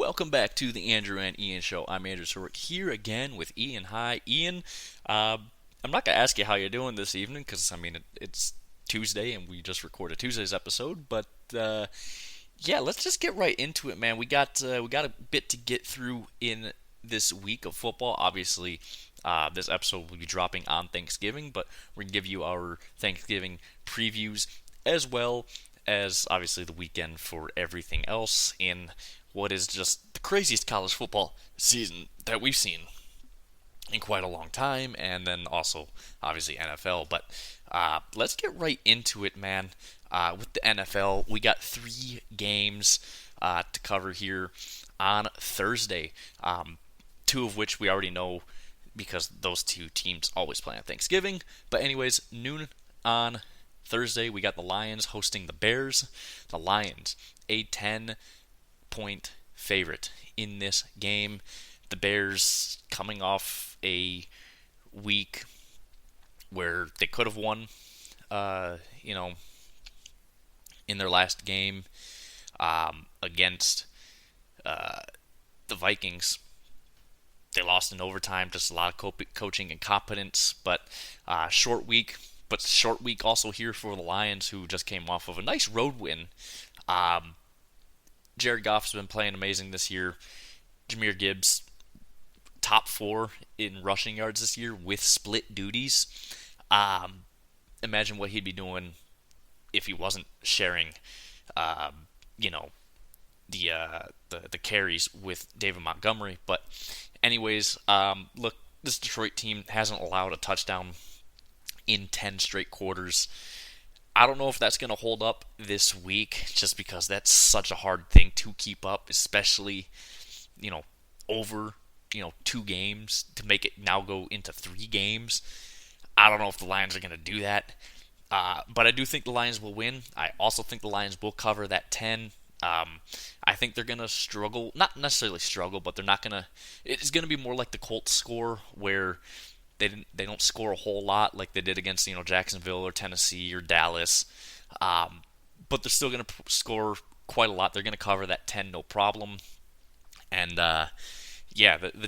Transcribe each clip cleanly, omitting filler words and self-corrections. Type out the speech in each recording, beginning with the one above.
Welcome back to the Andrew and Ian Show. I'm Andrew Sorek here again with Ian. Hi, Ian. I'm not gonna ask you how you're doing this evening because it's Tuesday and we just recorded Tuesday's episode. But yeah, let's just get right into it, man. We got a bit to get through in this week of football. Obviously, this episode will be dropping on Thanksgiving, but we're gonna give you our Thanksgiving previews as well as obviously the weekend for everything else in what is just the craziest college football season that we've seen in quite a long time, and then also obviously NFL. But let's get right into it, man. With the NFL, we got 3 games to cover here on Thursday, two of which we already know because those two teams always play on Thanksgiving. But anyways, noon on Thursday, we got the Lions hosting the Bears. The Lions, a 10-point favorite in this game. The Bears coming off a week where they could have won, in their last game against the Vikings. They lost in overtime, just a lot of coaching incompetence, but short week. But short week also here for the Lions, who just came off of a nice road win. Jared Goff's been playing amazing this year. Jahmyr Gibbs, top 4 in rushing yards this year with split duties. Imagine what he'd be doing if he wasn't sharing, the carries with David Montgomery. But anyways, look, this Detroit team hasn't allowed a touchdown in 10 straight quarters. I don't know if that's going to hold up this week, just because that's such a hard thing to keep up, especially, over, 2 games to make it now go into 3 games. I don't know if the Lions are going to do that, but I do think the Lions will win. I also think the Lions will cover that 10. I think they're going to struggle, not necessarily struggle, but they're not going to, it's going to be more like the Colts score, where they don't score a whole lot like they did against Jacksonville or Tennessee or Dallas, but they're still going to score quite a lot. They're going to cover that 10 no problem, and the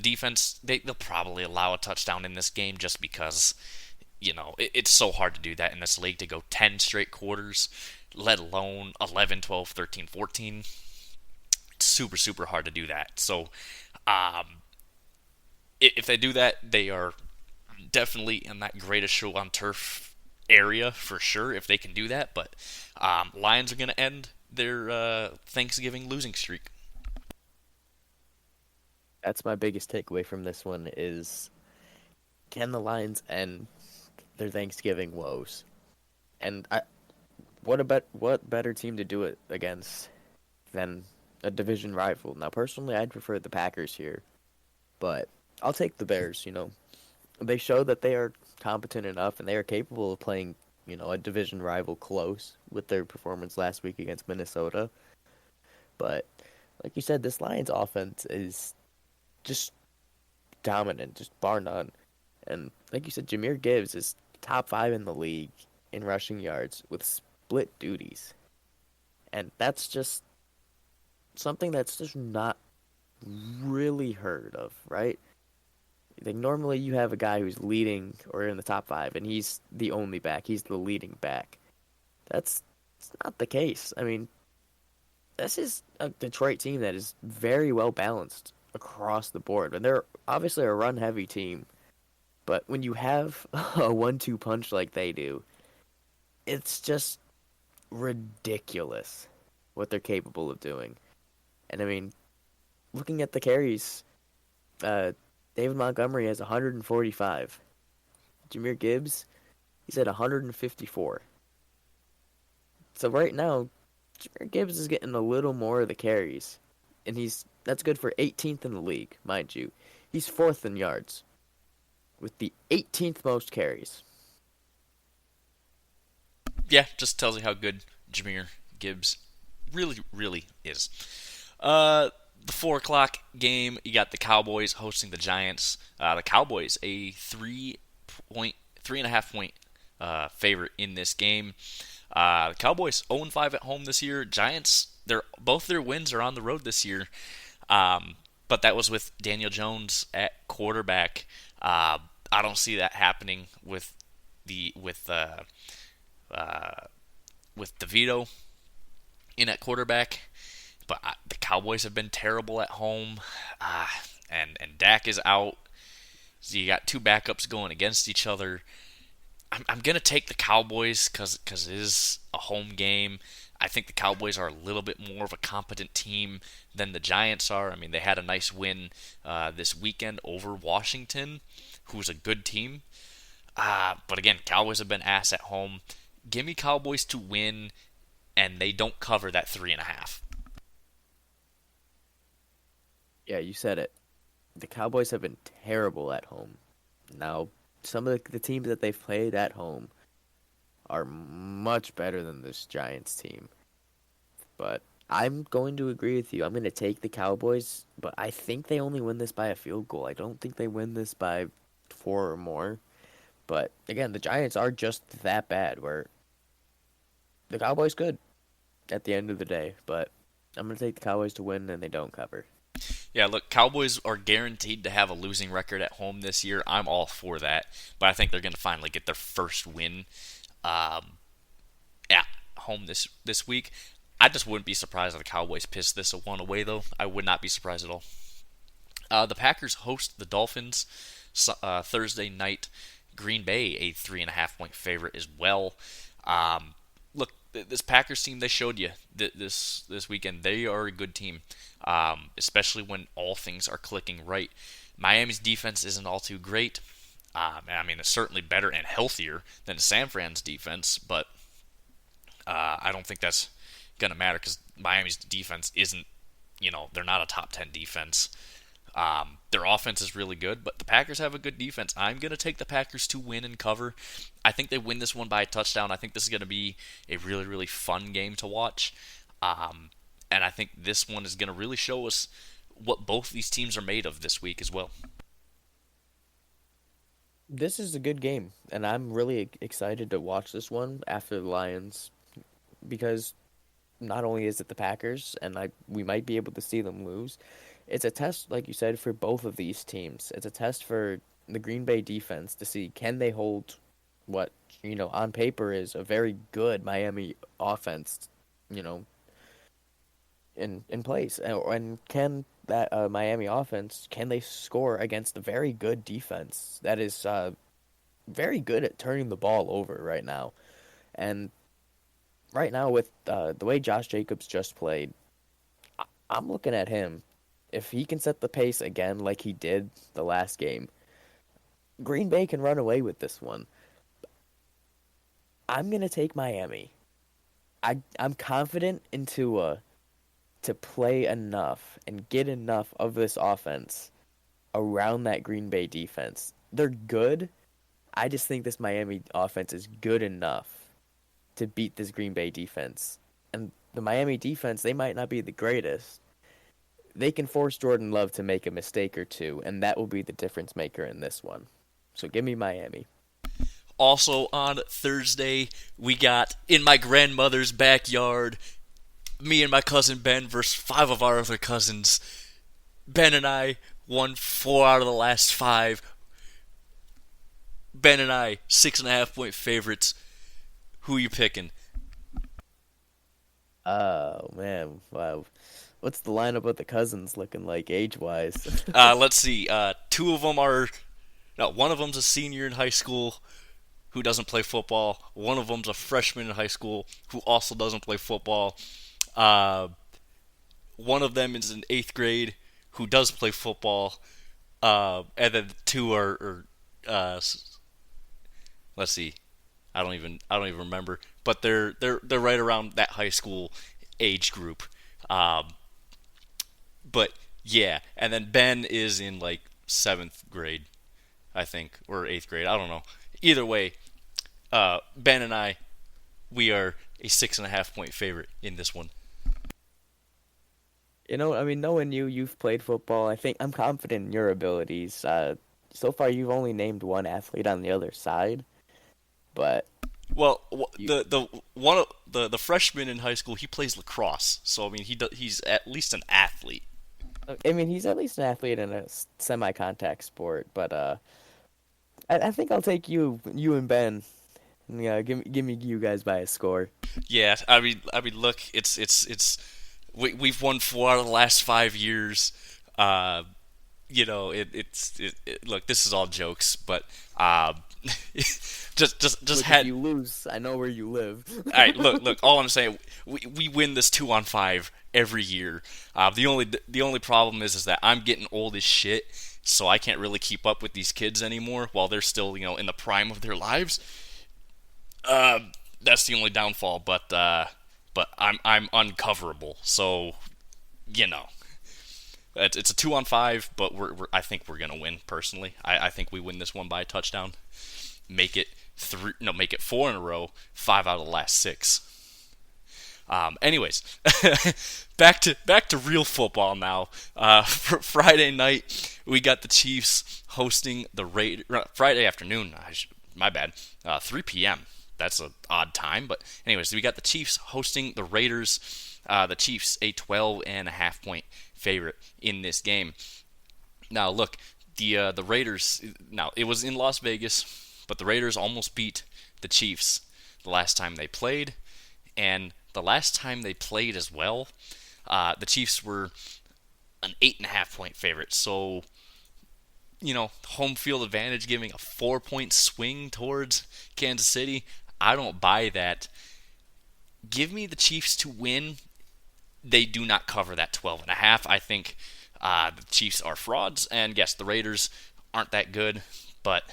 defense they'll probably allow a touchdown in this game just because it's so hard to do that in this league, to go 10 straight quarters, let alone 11, 12, 13, 14. It's super hard to do that. So if they do that, they are definitely in that greatest show on turf area for sure if they can do that. But Lions are going to end their Thanksgiving losing streak. That's my biggest takeaway from this one is, can the Lions end their Thanksgiving woes? And what better team to do it against than a division rival? Now, personally, I'd prefer the Packers here, but I'll take the Bears. They show that they are competent enough and they are capable of playing, a division rival close with their performance last week against Minnesota. But like you said, this Lions offense is just dominant, just bar none. And like you said, Jahmyr Gibbs is top 5 in the league in rushing yards with split duties. And that's just something that's just not really heard of, right? Like, normally you have a guy who's leading or in the top 5, and he's the only back. He's the leading back. That's not the case. I mean, this is a Detroit team that is very well balanced across the board. And they're obviously a run-heavy team. But when you have a 1-2 punch like they do, it's just ridiculous what they're capable of doing. And, I mean, looking at the carries, David Montgomery has 145. Jahmyr Gibbs, he's at 154. So right now, Jahmyr Gibbs is getting a little more of the carries. And that's good for 18th in the league, mind you. He's 4th in yards with the 18th most carries. Yeah, just tells you how good Jahmyr Gibbs really is. The 4 o'clock game, you got the Cowboys hosting the Giants. The Cowboys, a 3.5 point favorite in this game. The Cowboys 0-5 at home this year. Giants, both their wins are on the road this year. But that was with Daniel Jones at quarterback. I don't see that happening the with uh, with DeVito in at quarterback. But the Cowboys have been terrible at home, and Dak is out. So you got two backups going against each other. I'm gonna take the Cowboys because it is a home game. I think the Cowboys are a little bit more of a competent team than the Giants are. I mean, they had a nice win this weekend over Washington, who's a good team. But again, Cowboys have been ass at home. Give me Cowboys to win, and they don't cover that 3.5. Yeah, you said it. The Cowboys have been terrible at home. Now, some of the teams that they've played at home are much better than this Giants team. But I'm going to agree with you. I'm going to take the Cowboys, but I think they only win this by a field goal. I don't think they win this by four or more. But again, the Giants are just that bad where the Cowboys could at the end of the day. But I'm going to take the Cowboys to win and they don't cover. Yeah, look, Cowboys are guaranteed to have a losing record at home this year. I'm all for that, but I think they're going to finally get their first win at home this week. I just wouldn't be surprised if the Cowboys pissed this one away, though. I would not be surprised at all. The Packers host the Dolphins Thursday night. Green Bay, a 3.5 point favorite as well. Look, this Packers team, they showed you this weekend. They are a good team, especially when all things are clicking right. Miami's defense isn't all too great. I mean, it's certainly better and healthier than San Fran's defense, but I don't think that's going to matter because Miami's defense isn't, they're not a top 10 defense. Their offense is really good, but the Packers have a good defense. I'm going to take the Packers to win and cover. I think they win this one by a touchdown. I think this is going to be a really, really fun game to watch. And I think this one is going to really show us what both these teams are made of this week as well. This is a good game, and I'm really excited to watch this one after the Lions because not only is it the Packers, and we might be able to see them lose, it's a test, like you said, for both of these teams. It's a test for the Green Bay defense to see can they hold what, on paper is a very good Miami offense, in place. And can that Miami offense, can they score against a very good defense that is very good at turning the ball over right now? And right now with the way Josh Jacobs just played, I'm looking at him. If he can set the pace again like he did the last game, Green Bay can run away with this one. I'm going to take Miami. I'm confident to play enough and get enough of this offense around that Green Bay defense. They're good. I just think this Miami offense is good enough to beat this Green Bay defense. And the Miami defense, they might not be the greatest. They can force Jordan Love to make a mistake or two, and that will be the difference maker in this one. So give me Miami. Also on Thursday, we got in my grandmother's backyard, me and my cousin Ben versus 5 of our other cousins. Ben and I won 4 out of the last 5. Ben and I, 6.5 point favorites. Who you picking? Oh, man. Wow. What's the lineup of the cousins looking like age-wise? Let's see. 2 of them are... No, one of them's a senior in high school who doesn't play football. One of them's a freshman in high school who also doesn't play football. One of them is in 8th grade who does play football. And then 2 are let's see. I don't even remember, but they're right around that high school age group. But yeah, and then Ben is in like 7th grade, I think, or 8th grade. I don't know. Either way, Ben and I, we are a 6.5 point favorite in this one. Knowing you've played football. I think I'm confident in your abilities. So far, you've only named one athlete on the other side, but Well, you, the freshman in high school, he plays lacrosse, so I mean he's at least an athlete. I mean, he's at least an athlete in a semi-contact sport, but I think I'll take you and Ben. Yeah, give me you guys by a score. Yeah, look, it's we've won 4 out of the last 5 years. Uh, look, this is all jokes, but just Look, if had. you lose, I know where you live. All right, look. All I'm saying, we win this 2-on-5 every year. The only problem is that I'm getting old as shit, so I can't really keep up with these kids anymore while they're still in the prime of their lives. Uh, that's the only downfall, but I'm uncoverable. So you know, it's a 2-on-5, but I think we're gonna win personally. I think we win this one by a touchdown. Make it three, no, make it 4 in a row, 5 out of the last 6. Anyways, back to real football now. For Friday night, we got the Chiefs hosting the Raiders. Friday afternoon, my bad. 3 p.m. That's an odd time, but anyways, we got the Chiefs hosting the Raiders. The Chiefs a 12.5 point favorite in this game. Now look, the Raiders. Now it was in Las Vegas, but the Raiders almost beat the Chiefs the last time they played, and the last time they played as well, the Chiefs were an 8.5 point favorite. So home field advantage giving a 4 point swing towards Kansas City. I don't buy that. Give me the Chiefs to win. They do not cover that 12.5. I think the Chiefs are frauds, and yes, the Raiders aren't that good, but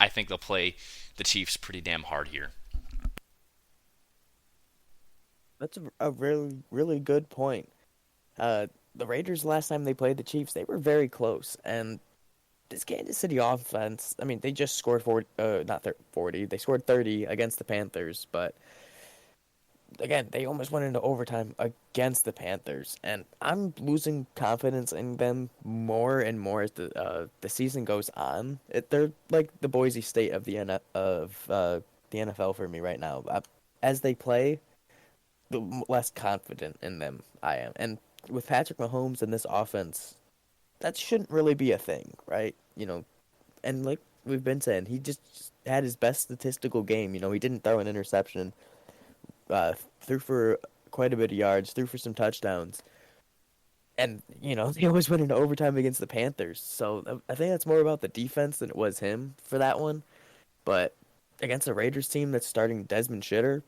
I think they'll play the Chiefs pretty damn hard here. That's a really really good point. The Raiders last time they played the Chiefs, they were very close, and this Kansas City offense, I mean, they just scored 40, not 40, they scored 30 against the Panthers, but again, they almost went into overtime against the Panthers, and I'm losing confidence in them more and more as the season goes on. They're like the Boise State of the NFL for me right now. As they play, the less confident in them I am, and with Patrick Mahomes and this offense, that shouldn't really be a thing, right? And like we've been saying, he just had his best statistical game. He didn't throw an interception, threw for quite a bit of yards, threw for some touchdowns, and they always went into overtime against the Panthers. So I think that's more about the defense than it was him for that one. But against a Raiders team that's starting Desmond Shitter,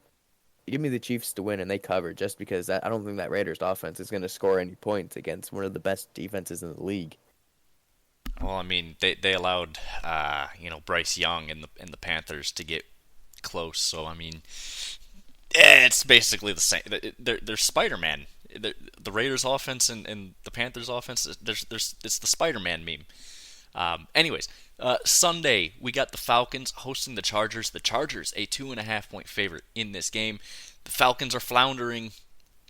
give me the Chiefs to win, and they cover just because I don't think that Raiders offense is going to score any points against one of the best defenses in the league. Well, I mean, they allowed Bryce Young and the Panthers to get close, so I mean, it's basically the same. They're Spider-Man. The Raiders offense and the Panthers offense. It's the Spider-Man meme. Anyways, Sunday we got the Falcons hosting the Chargers. The Chargers a 2.5 point favorite in this game. The Falcons are floundering.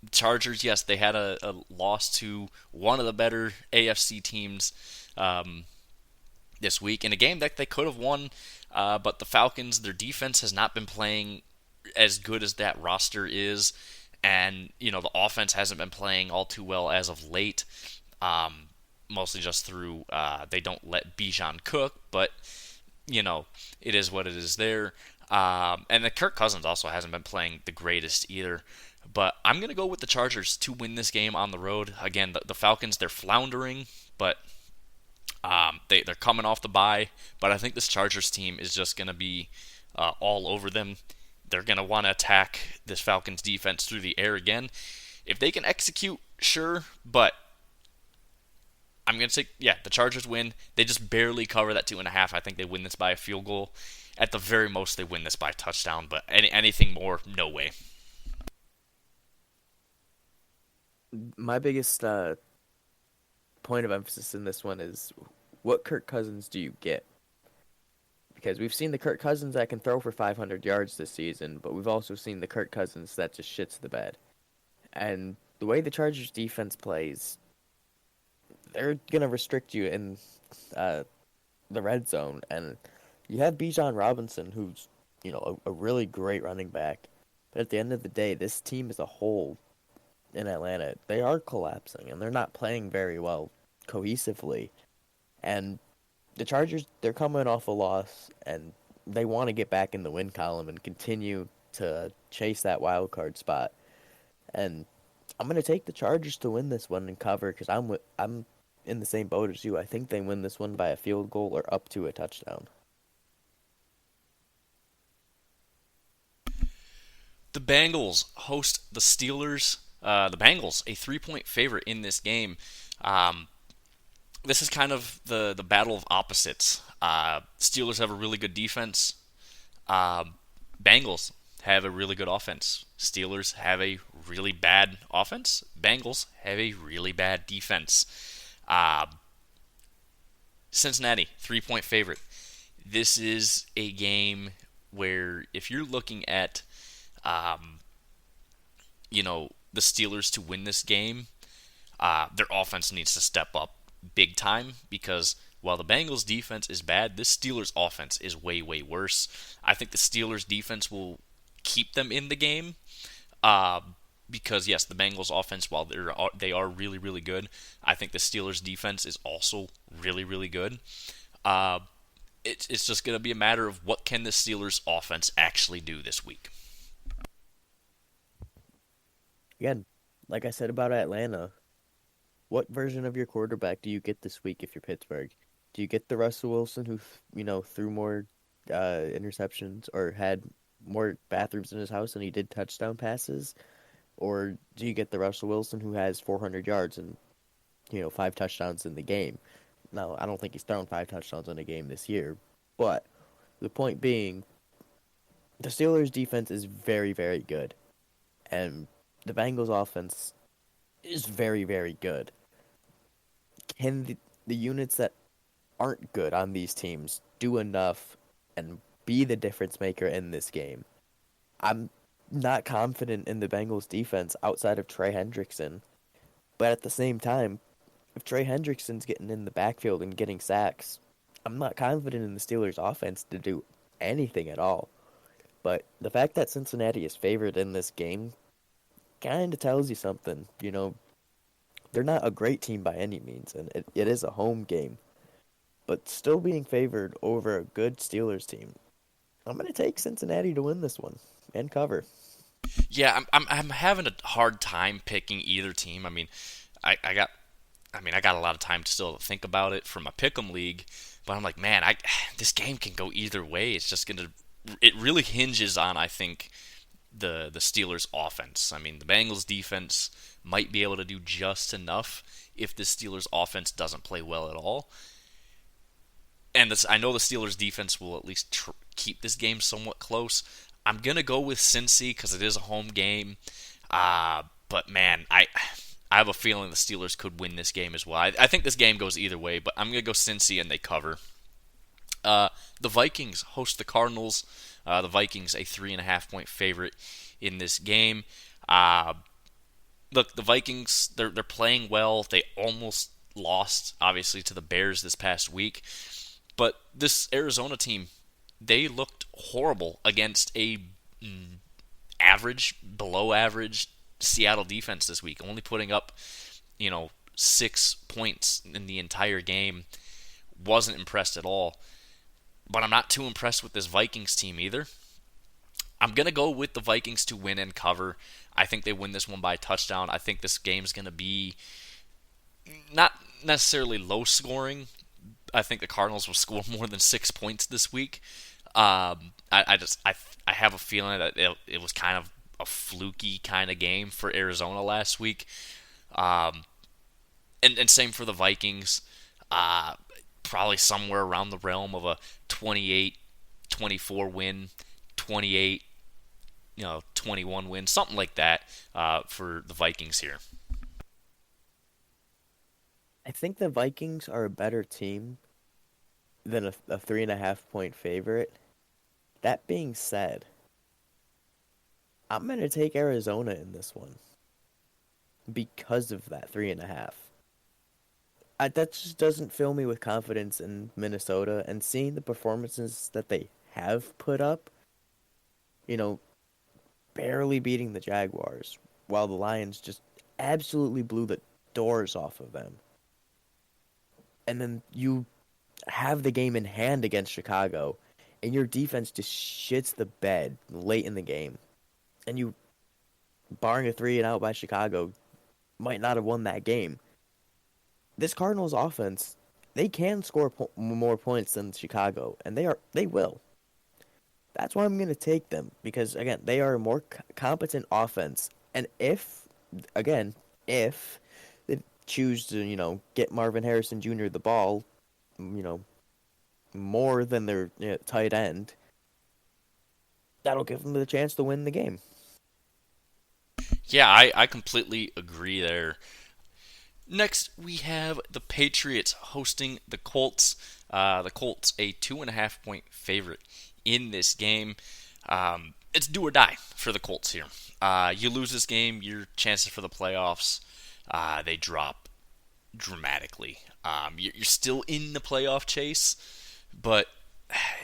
The Chargers, yes, they had a loss to one of the better AFC teams this week in a game that they could have won. But the Falcons, their defense has not been playing as good as that roster is, and the offense hasn't been playing all too well as of late. Mostly just through they don't let Bijan cook, but it is what it is there. And the Kirk Cousins also hasn't been playing the greatest either. But I'm gonna go with the Chargers to win this game on the road. Again, the Falcons, they're floundering, but they're coming off the bye. But I think this Chargers team is just gonna be all over them. They're gonna want to attack this Falcons defense through the air again. If they can execute, sure, but I'm going to say, yeah, the Chargers win. They just barely cover that 2.5. I think they win this by a field goal. At the very most, they win this by a touchdown, but anything more, no way. My biggest point of emphasis in this one is what Kirk Cousins do you get? Because we've seen the Kirk Cousins that can throw for 500 yards this season, but we've also seen the Kirk Cousins that just shits the bed. And the way the Chargers defense plays, they're going to restrict you in the red zone. And you have Bijan Robinson, who's, a really great running back. But at the end of the day, this team as a whole in Atlanta, they are collapsing and they're not playing very well cohesively. And the Chargers, they're coming off a loss and they want to get back in the win column and continue to chase that wild card spot. And I'm gonna take the Chargers to win this one and cover because I'm in the same boat as you. I think they win this one by a field goal or up to a touchdown. The Bengals host the Steelers. The Bengals, a 3-point favorite in this game. Um, this is kind of the battle of opposites. Steelers have a really good defense. Uh, Bengals have a really good offense. Steelers have a really bad offense. Bengals have a really bad defense. Uh, Cincinnati, 3-point favorite. This is a game where if you're looking at, um, the Steelers to win this game, their offense needs to step up big time because while the Bengals defense is bad, this Steelers offense is way, way worse. I think the Steelers defense will keep them in the game uh, because, yes, the Bengals offense, while they are really, really good, I think the Steelers defense is also really, really good. Uh, it's just going to be a matter of what can the Steelers offense actually do this week. Again, like I said about Atlanta, what version of your quarterback do you get this week if you're Pittsburgh? Do you get the Russell Wilson who, threw more interceptions or had more bathrooms in his house and he did touchdown passes? Or do you get the Russell Wilson who has 400 yards and, five touchdowns in the game? Now, I don't think he's thrown five touchdowns in a game this year, but the point being, the Steelers' defense is very, very good, and the Bengals' offense is very, very good. Can the units that aren't good on these teams do enough and be the difference maker in this game? I'm not confident in the Bengals' defense outside of Trey Hendrickson, but at the same time, if Trey Hendrickson's getting in the backfield and getting sacks, I'm not confident in the Steelers' offense to do anything at all. But the fact that Cincinnati is favored in this game kind of tells you something. They're not a great team by any means, and it is a home game. But still being favored over a good Steelers team, I'm going to take Cincinnati to win this one and cover. Yeah, I'm having a hard time picking either team. I got I got a lot of time to still think about it from a pick'em league, but I'm like, man, this game can go either way. It really hinges on, I think, the Steelers' offense. I mean, the Bengals' defense might be able to do just enough if the Steelers' offense doesn't play well at all. And I know the Steelers' defense will at least keep this game somewhat close. I'm gonna go with Cincy because it is a home game. But man, I have a feeling the Steelers could win this game as well. I think this game goes either way, but I'm going to go Cincy and they cover. The Vikings host the Cardinals. The Vikings, a 3.5-point favorite in this game. Look, the Vikings, they're playing well. They almost lost, obviously, to the Bears this past week. But this Arizona team, they looked horrible against a average, below average Seattle defense this week, only putting up, 6 points in the entire game. Wasn't impressed at all. But I'm not too impressed with this Vikings team either. I'm going to go with the Vikings to win and cover. I think they win this one by a touchdown. I think this game's going to be not necessarily low scoring. I think the Cardinals will score more than 6 points this week. I have a feeling that it was kind of a fluky kind of game for Arizona last week. And same for the Vikings. Probably somewhere around the realm of a 28-24 win, 28, 21 win, something like that for the Vikings here. I think the Vikings are a better team than a 3.5-point favorite. That being said, I'm going to take Arizona in this one because of that 3.5. That just doesn't fill me with confidence in Minnesota, and seeing the performances that they have put up, you know, barely beating the Jaguars, while the Lions just absolutely blew the doors off of them. And then you have the game in hand against Chicago, and your defense just shits the bed late in the game. And you, barring a 3-and-out by Chicago, might not have won that game. This Cardinals offense, they can score more points than Chicago, and they will. That's why I'm going to take them because again, they are a more competent offense, and again, if they choose to get Marvin Harrison Jr. the ball, you know more than their tight end, that'll give them the chance to win the game. Yeah, I completely agree there. Next, we have the Patriots hosting the Colts. The Colts, a 2.5 point favorite in this game. It's do or die for the Colts here. You lose this game, your chances for the playoffs, they drop dramatically. You're still in the playoff chase, but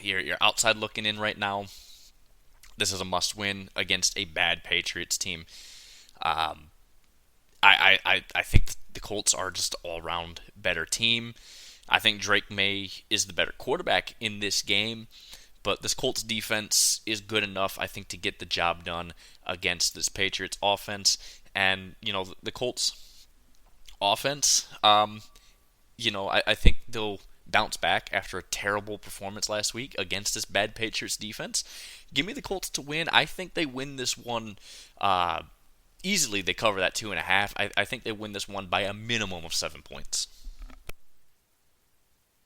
you're outside looking in right now. This is a must-win against a bad Patriots team. I think the Colts are just an all-around better team. I think Drake May is the better quarterback in this game, but this Colts defense is good enough, I think, to get the job done against this Patriots offense. And, the Colts offense, I think they'll bounce back after a terrible performance last week against this bad Patriots defense. Give me the Colts to win. I think they win this one easily. They cover that 2.5. I think they win this one by a minimum of 7 points.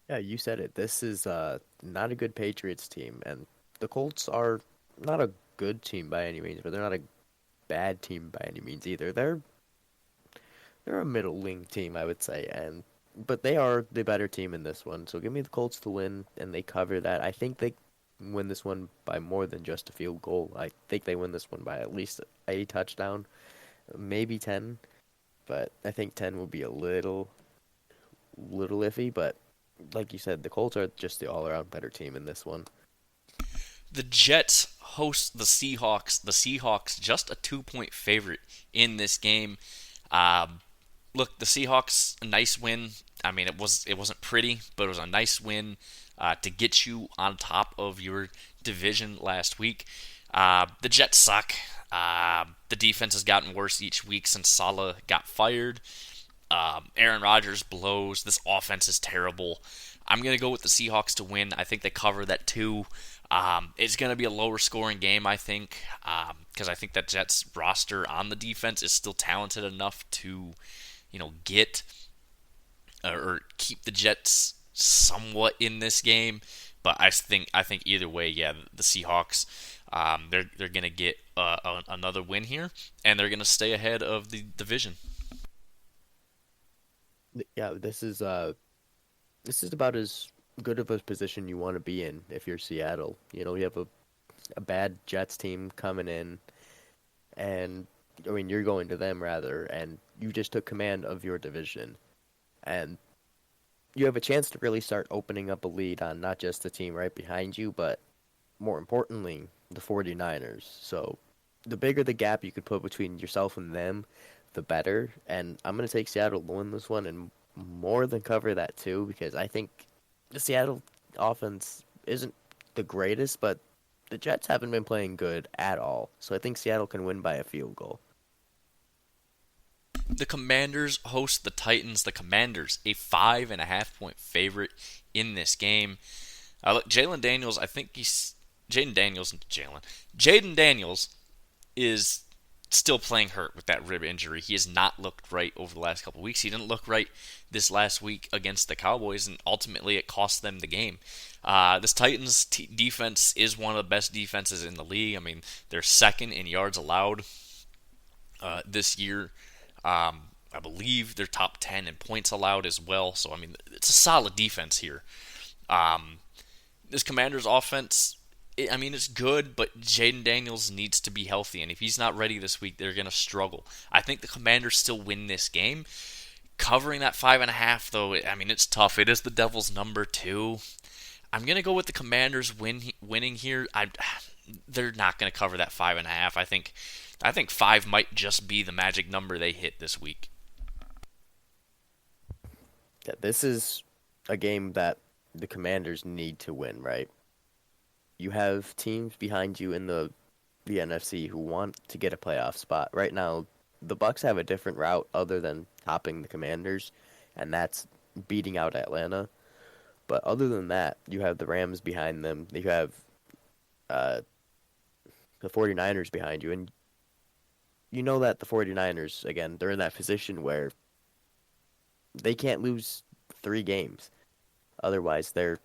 Yeah, you said it. This is not a good Patriots team, and the Colts are not a good team by any means, but they're not a bad team by any means either. They're a middling team, I would say, but they are the better team in this one. So give me the Colts to win, and they cover that. I think they win this one by more than just a field goal. I think they win this one by at least a touchdown, maybe 10, but I think 10 will be a little iffy, but like you said, the Colts are just the all-around better team in this one. The Jets host the Seahawks. The Seahawks just a 2-point favorite in this game. Look, the Seahawks, a nice win. I mean, it wasn't pretty, but it was a nice win to get you on top of your division last week. The Jets suck. The defense has gotten worse each week since Saleh got fired. Aaron Rodgers blows. This offense is terrible. I'm going to go with the Seahawks to win. I think they cover that too. It's going to be a lower scoring game, I think, because I think that Jets roster on the defense is still talented enough to, get or keep the Jets somewhat in this game. But I think either way, yeah, the Seahawks, they're going to get another win here, and they're going to stay ahead of the division. Yeah, this is about as good of a position you want to be in if you're Seattle. You have a bad Jets team coming in, and I mean you're going to them rather, and you just took command of your division, and you have a chance to really start opening up a lead on not just the team right behind you, but more importantly, the 49ers. So the bigger the gap you could put between yourself and them, the better. And I'm going to take Seattle to win this one and more than cover that too, because I think the Seattle offense isn't the greatest, but the Jets haven't been playing good at all. So I think Seattle can win by a field goal. The Commanders host the Titans. The Commanders, a 5.5 point favorite in this game. Look, Jaden Daniels is still playing hurt with that rib injury. He has not looked right over the last couple of weeks. He didn't look right this last week against the Cowboys, and ultimately it cost them the game. This Titans defense is one of the best defenses in the league. I mean, they're second in yards allowed this year. I believe they're top 10 in points allowed as well. So, I mean, it's a solid defense here. This Commanders offense, it's good, but Jaden Daniels needs to be healthy. And if he's not ready this week, they're going to struggle. I think the Commanders still win this game. Covering that 5.5, though, it's tough. It is the Devils' number 2. I'm going to go with the Commanders winning here. they're not going to cover that 5.5. I think 5 might just be the magic number they hit this week. Yeah, this is a game that the Commanders need to win, right? You have teams behind you in the NFC who want to get a playoff spot. Right now, the Bucks have a different route other than topping the Commanders, and that's beating out Atlanta. But other than that, you have the Rams behind them. You have uh, the 49ers behind you, and you know that the 49ers, again, they're in that position where they can't lose 3 games. Otherwise, they're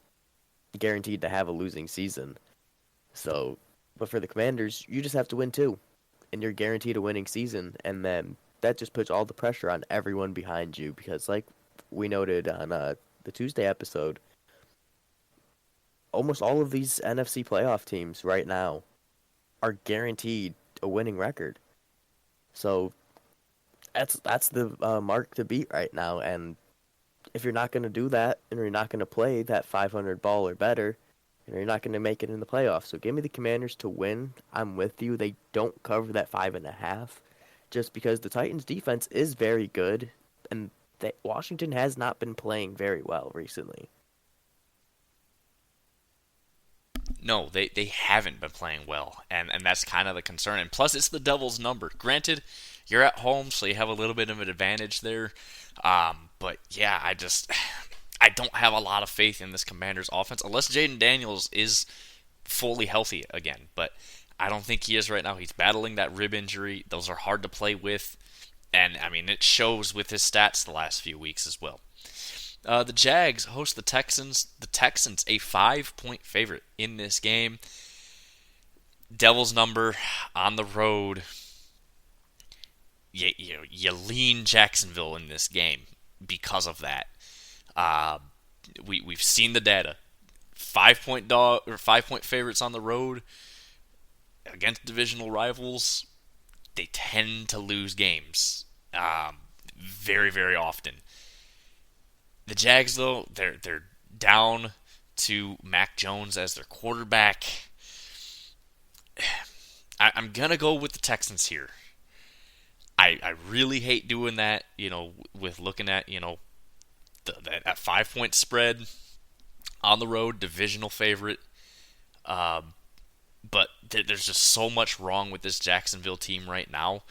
guaranteed to have a losing season. So, but for the Commanders, you just have to win 2, and you're guaranteed a winning season. And then that just puts all the pressure on everyone behind you because, like we noted on the Tuesday episode, almost all of these NFC playoff teams right now are guaranteed a winning record. So that's the mark to beat right now. And if you're not going to do that, and you're not going to play that 500 ball or better, you're not going to make it in the playoffs. So give me the Commanders to win. I'm with you. They don't cover that 5.5, just because the Titans' defense is very good, and Washington has not been playing very well recently. No, they haven't been playing well, and that's kind of the concern. And plus, it's the Devils' number. Granted, you're at home, so you have a little bit of an advantage there. But yeah, I don't have a lot of faith in this Commanders' offense unless Jaden Daniels is fully healthy again. But I don't think he is right now. He's battling that rib injury. Those are hard to play with, and I mean it shows with his stats the last few weeks as well. The Jags host the Texans. The Texans, a 5-point favorite in this game. Devil's number on the road. You lean Jacksonville in this game because of that. We've seen the data. 5-point favorites on the road against divisional rivals. They tend to lose games very, very often. The Jags, though, they're down to Mac Jones as their quarterback. I'm going to go with the Texans here. I really hate doing that, with looking at, that 5-point spread on the road, divisional favorite. But there's just so much wrong with this Jacksonville team right now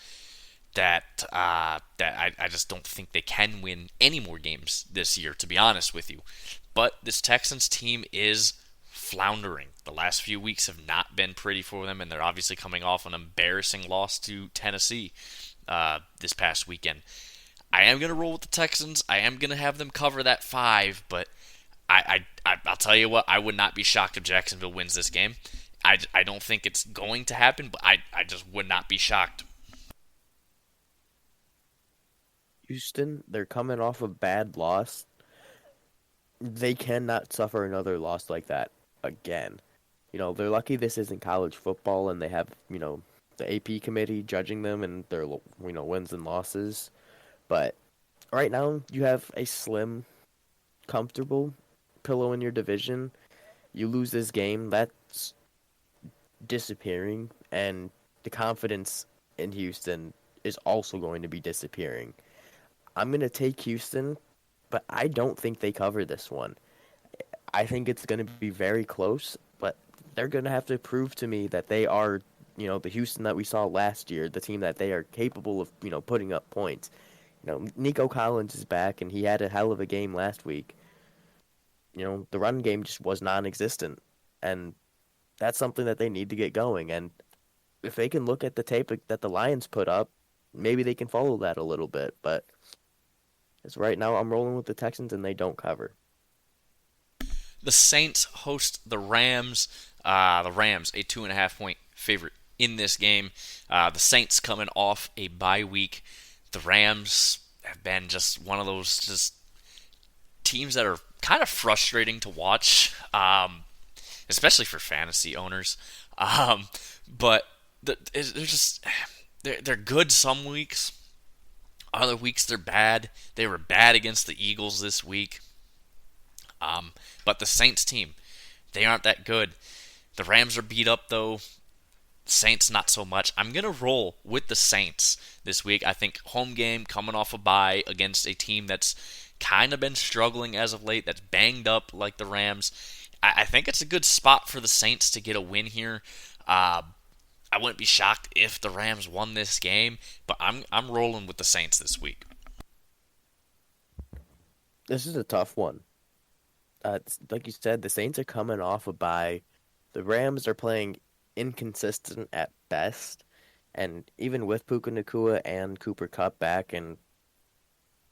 that I just don't think they can win any more games this year, to be honest with you. But this Texans team is floundering. The last few weeks have not been pretty for them, and they're obviously coming off an embarrassing loss to Tennessee this past weekend. I am going to roll with the Texans. I am going to have them cover that 5, but I'll tell you what, I would not be shocked if Jacksonville wins this game. I don't think it's going to happen, but I just would not be shocked. Houston, they're coming off a bad loss. They cannot suffer another loss like that again. They're lucky this isn't college football and they have, the AP committee judging them and their, wins and losses. But right now, you have a slim, comfortable pillow in your division. You lose this game, that's disappearing, and the confidence in Houston is also going to be disappearing. I'm going to take Houston, but I don't think they cover this one. I think it's going to be very close, but they're going to have to prove to me that they are, the Houston that we saw last year, the team that they are capable of, putting up points. Nico Collins is back, and he had a hell of a game last week. The run game just was non-existent, and that's something that they need to get going. And if they can look at the tape that the Lions put up, maybe they can follow that a little bit, but as right now, I'm rolling with the Texans, and they don't cover. The Saints host the Rams. The Rams, a 2.5-point favorite in this game. The Saints coming off a bye week. The Rams have been just one of those just teams that are kind of frustrating to watch, especially for fantasy owners. But they're good some weeks. Other weeks they're bad. They were bad against the Eagles this week. But the Saints team, they aren't that good. The Rams are beat up though. Saints not so much. I'm gonna roll with the Saints this week. I think home game coming off a bye against a team that's kind of been struggling as of late. That's banged up like the Rams. I think it's a good spot for the Saints to get a win here. Uh, I wouldn't be shocked if the Rams won this game, but I'm rolling with the Saints this week. This is a tough one. Like you said, the Saints are coming off a bye. The Rams are playing inconsistent at best, and even with Puka Nakua and Cooper Kupp back, and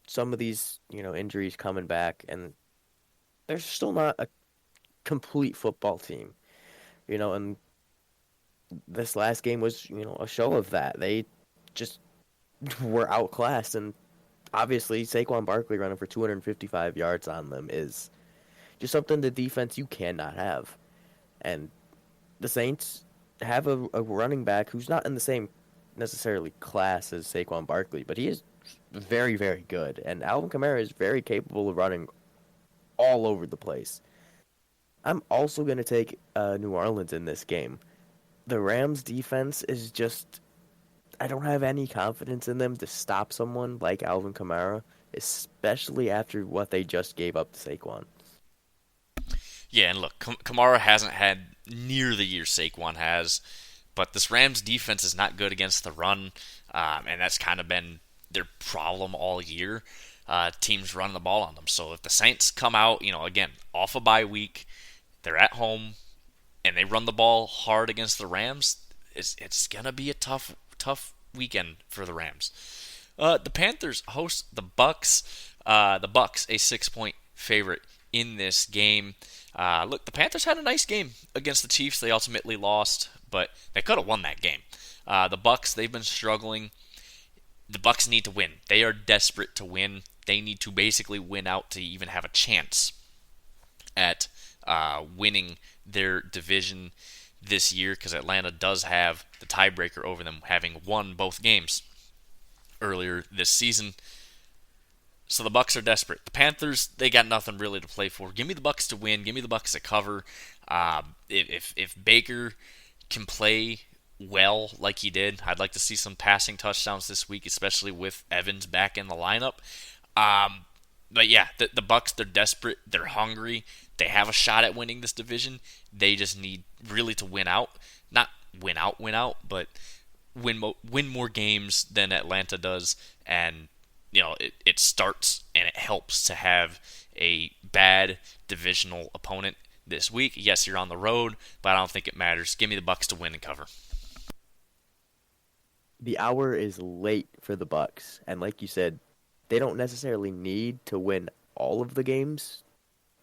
some of these injuries coming back, and they're still not a complete football team. And this last game was a show of that. They just were outclassed, and obviously Saquon Barkley running for 255 yards on them is just something the defense you cannot have. And the Saints have a running back who's not in the same necessarily class as Saquon Barkley, but he is very, very good. And Alvin Kamara is very capable of running all over the place. I'm also going to take New Orleans in this game. The Rams' defense is just, I don't have any confidence in them to stop someone like Alvin Kamara, especially after what they just gave up to Saquon. Yeah, and look, Kamara hasn't had near the year Saquon has, but this Rams defense is not good against the run, and that's kind of been their problem all year. Teams running the ball on them. So if the Saints come out, again, off a bye week, they're at home, and they run the ball hard against the Rams, it's gonna be a tough weekend for the Rams. The Panthers host the Bucks. The Bucks, a 6-point favorite in this game. Look, the Panthers had a nice game against the Chiefs. They ultimately lost, but they could have won that game. The Bucks, they've been struggling. The Bucks need to win. They are desperate to win. They need to basically win out to even have a chance at winning their division this year, because Atlanta does have the tiebreaker over them, having won both games earlier this season. So the Bucks are desperate. The Panthers, they got nothing really to play for. Give me the Bucks to win. Give me the Bucks to cover. If Baker can play well like he did, I'd like to see some passing touchdowns this week, especially with Evans back in the lineup. But yeah, the Bucks, they're desperate. They're hungry. They have a shot at winning this division. They just need really to win out. Not win out, but win more games than Atlanta does. And it starts and it helps to have a bad divisional opponent this week. Yes, you're on the road, but I don't think it matters. Give me the Bucks to win and cover. The hour is late for the Bucks, and like you said, they don't necessarily need to win all of the games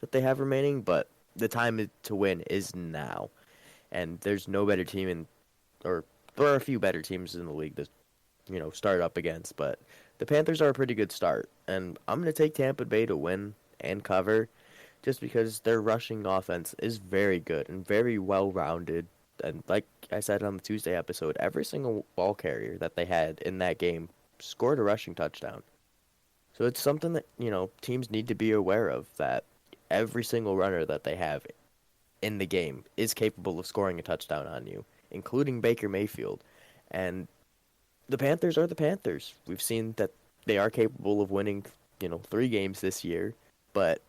that they have remaining, but the time to win is now. And there's no better team or there are a few better teams in the league to, start up against, but the Panthers are a pretty good start, and I'm going to take Tampa Bay to win and cover just because their rushing offense is very good and very well-rounded. And like I said on the Tuesday episode, every single ball carrier that they had in that game scored a rushing touchdown. So it's something that, teams need to be aware of, that every single runner that they have in the game is capable of scoring a touchdown on you, including Baker Mayfield. And the Panthers are the Panthers. We've seen that they are capable of winning, 3 games this year, but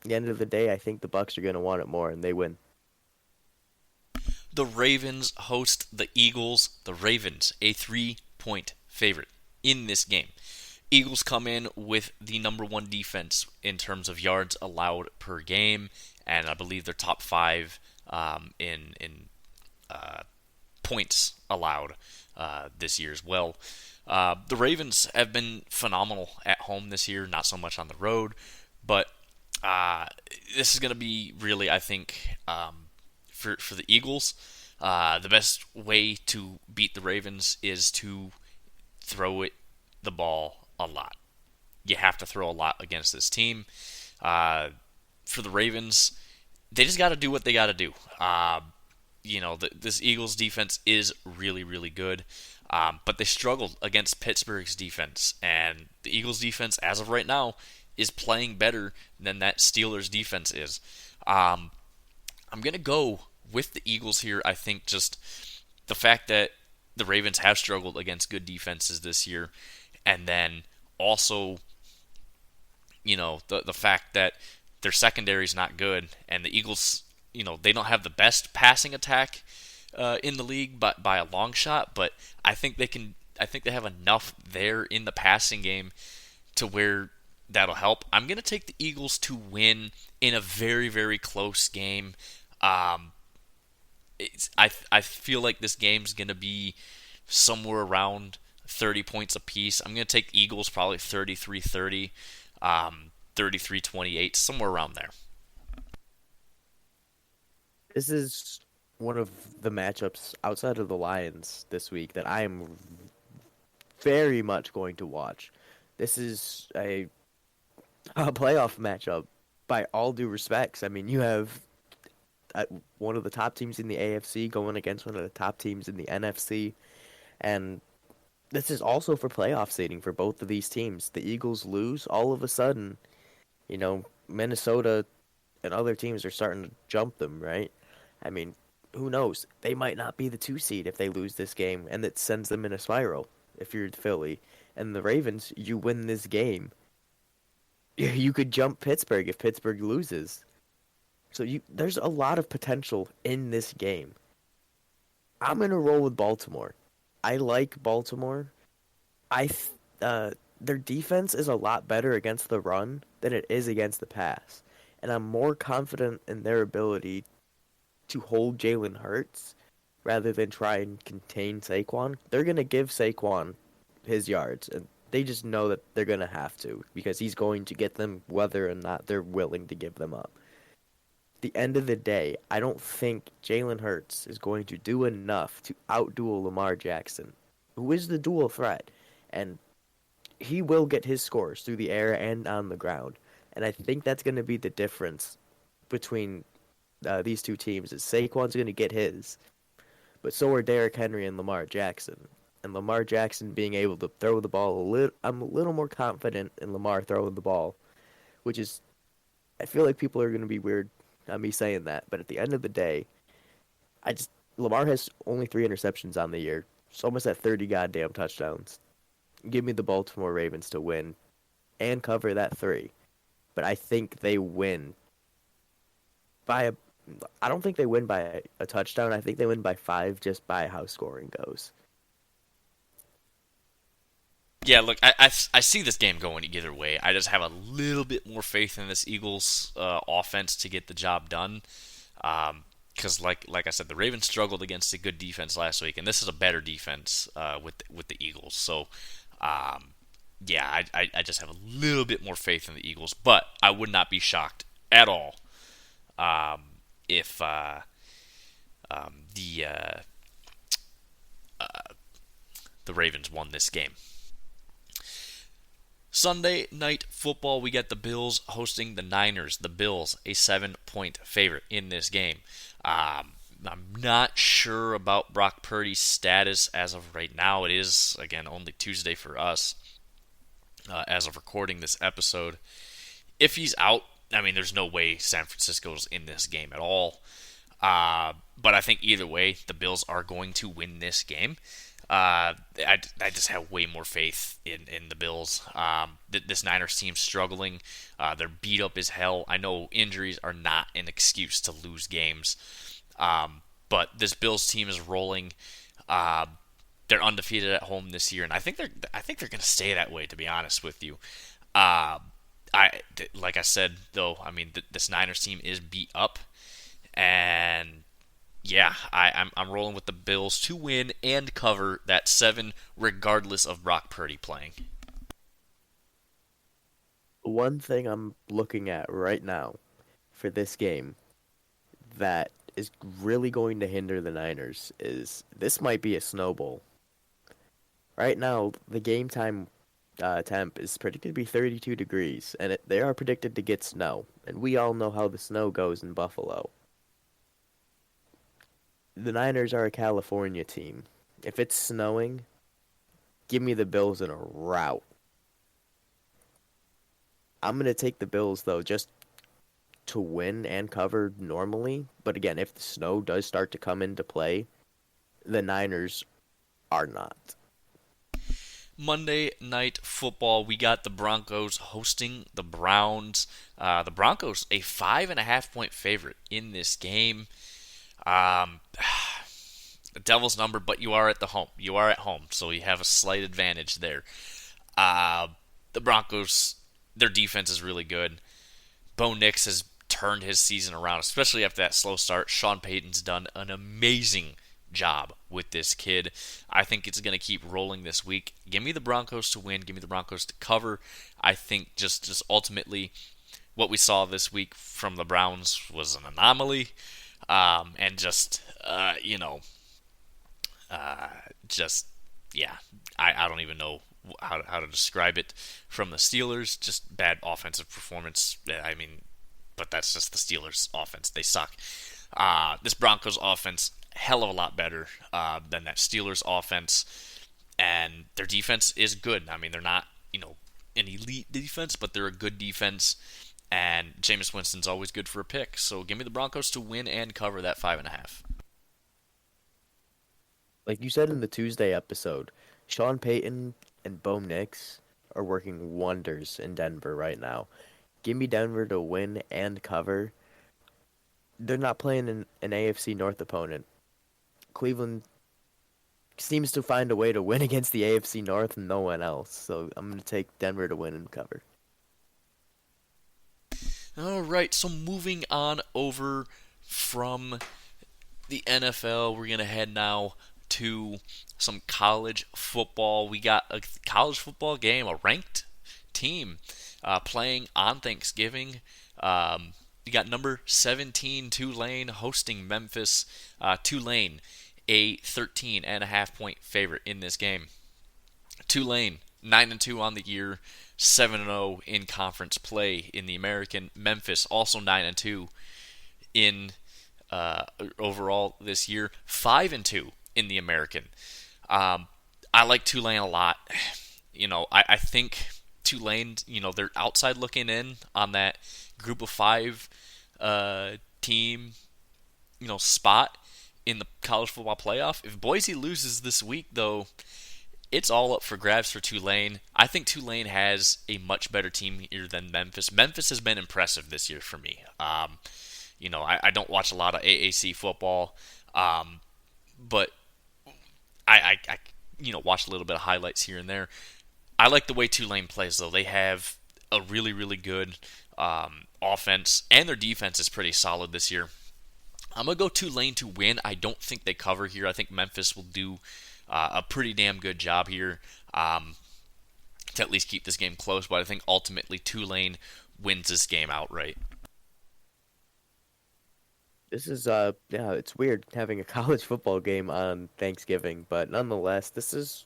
at the end of the day, I think the Bucks are going to want it more, and they win. The Ravens host the Eagles. The Ravens, a 3-point favorite in this game. Eagles come in with the number 1 defense in terms of yards allowed per game, and I believe they're top 5 in points allowed this year as well. The Ravens have been phenomenal at home this year, not so much on the road, but this is going to be really, I think, for the Eagles, the best way to beat the Ravens is to throw the ball a lot. You have to throw a lot against this team. For the Ravens, they just got to do what they got to do. This Eagles defense is really, really good, but they struggled against Pittsburgh's defense, and the Eagles defense, as of right now, is playing better than that Steelers defense is. I'm going to go with the Eagles here, I think just the fact that the Ravens have struggled against good defenses this year, and then also, the fact that their secondary is not good, and the Eagles, they don't have the best passing attack in the league, but by a long shot. But I think they can. I think they have enough there in the passing game to where that'll help. I'm gonna take the Eagles to win in a very, very close game. Um, I feel like this game's gonna be somewhere around 30 points apiece. I'm gonna take Eagles probably 33-30, 33-28, somewhere around there. This is one of the matchups outside of the Lions this week that I am very much going to watch. This is a playoff matchup by all due respects. I mean, you have uh, one of the top teams in the AFC going against one of the top teams in the NFC, and this is also for playoff seeding for both of these teams. The Eagles lose, all of a sudden, Minnesota and other teams are starting to jump them, right? I mean, who knows? They might not be the 2 seed if they lose this game, and it sends them in a spiral if you're Philly. And the Ravens, you win this game, you could jump Pittsburgh if Pittsburgh loses. So there's a lot of potential in this game. I'm gonna roll with Baltimore. I like Baltimore. I their defense is a lot better against the run than it is against the pass, and I'm more confident in their ability to hold Jalen Hurts rather than try and contain Saquon. They're gonna give Saquon his yards, and they just know that they're gonna have to because he's going to get them whether or not they're willing to give them up. At the end of the day, I don't think Jalen Hurts is going to do enough to outduel Lamar Jackson, who is the dual threat, and he will get his scores through the air and on the ground. And I think that's going to be the difference between these two teams. Is Saquon's going to get his, but so are Derrick Henry and Lamar Jackson. And Lamar Jackson being able to throw the ball I'm a little more confident in Lamar throwing the ball, which is, I feel like people are going to be weird on me saying that. But at the end of the day, Lamar has only 3 interceptions on the year. It's almost at 30 goddamn touchdowns. Give me the Baltimore Ravens to win and cover that 3. But I think they win by I don't think they win by a touchdown. I think they win by 5 just by how scoring goes. Yeah, look, I see this game going either way. I just have a little bit more faith in this Eagles offense to get the job done. Because, like I said, the Ravens struggled against a good defense last week, and this is a better defense with the Eagles. So, yeah, I just have a little bit more faith in the Eagles, but I would not be shocked at all if the Ravens won this game. Sunday night football, we get the Bills hosting the Niners. The Bills, a 7-point favorite in this game. I'm not sure about Brock Purdy's status as of right now. It is, again, only Tuesday for us as of recording this episode. If he's out, I mean, there's no way San Francisco's in this game at all. But I think either way, the Bills are going to win this game. I just have way more faith in the Bills. This Niners team's struggling. They're beat up as hell. I know injuries are not an excuse to lose games. But this Bills team is rolling. They're undefeated at home this year, and I think they're going to stay that way, to be honest with you. Like I said, though, I mean, this Niners team is beat up, and yeah, I'm rolling with the Bills to win and cover that 7, regardless of Brock Purdy playing. One thing I'm looking at right now for this game that is really going to hinder the Niners is this might be a snowball. Right now, the game time temp is predicted to be 32 degrees, and they are predicted to get snow. And we all know how the snow goes in Buffalo. The Niners are a California team. If it's snowing, give me the Bills in a rout. I'm going to take the Bills, though, just to win and cover normally. But again, if the snow does start to come into play, the Niners are not. Monday Night Football, we got the Broncos hosting the Browns. The Broncos, a 5.5 point favorite in this game. Um, the Devil's number, but you are at the home. You are at home, so you have a slight advantage there. The Broncos, their defense is really good. Bo Nix has turned his season around, especially after that slow start. Sean Payton's done an amazing job with this kid. I think it's going to keep rolling this week. Give me the Broncos to win. Give me the Broncos to cover. I think just ultimately what we saw this week from the Browns was an anomaly. And just, yeah, I don't even know how to describe it from the Steelers. Just bad offensive performance. I mean, but that's just the Steelers' offense. They suck. This Broncos offense, hell of a lot better than that Steelers offense, and their defense is good. I mean, they're not, an elite defense, but they're a good defense, and Jameis Winston's always good for a pick. So give me the Broncos to win and cover that 5.5. Like you said in the Tuesday episode, Sean Payton and Bo Nix are working wonders in Denver right now. Give me Denver to win and cover. They're not playing an AFC North opponent. Cleveland seems to find a way to win against the AFC North and no one else. So I'm going to take Denver to win and cover. All right, so moving on over from the NFL, we're going to head now to some college football. We got a college football game, a ranked team playing on Thanksgiving. You got number 17 Tulane hosting Memphis. Tulane, a 13.5 point favorite in this game. Tulane, 9-2 on the year, 7-0 in conference play in the American. Memphis, also 9-2 in overall this year, 5-2 in the American. I like Tulane a lot. I think Tulane, they're outside looking in on that group of five team, spot in the college football playoff. If Boise loses this week, though, it's all up for grabs for Tulane. I think Tulane has a much better team here than Memphis. Memphis has been impressive this year for me. I don't watch a lot of AAC football, but I watch a little bit of highlights here and there. I like the way Tulane plays, though. They have a really, really good offense, and their defense is pretty solid this year. I'm going to go Tulane to win. I don't think they cover here. I think Memphis will do a pretty damn good job here to at least keep this game close, but I think ultimately Tulane wins this game outright. This is it's weird having a college football game on Thanksgiving, but nonetheless, it's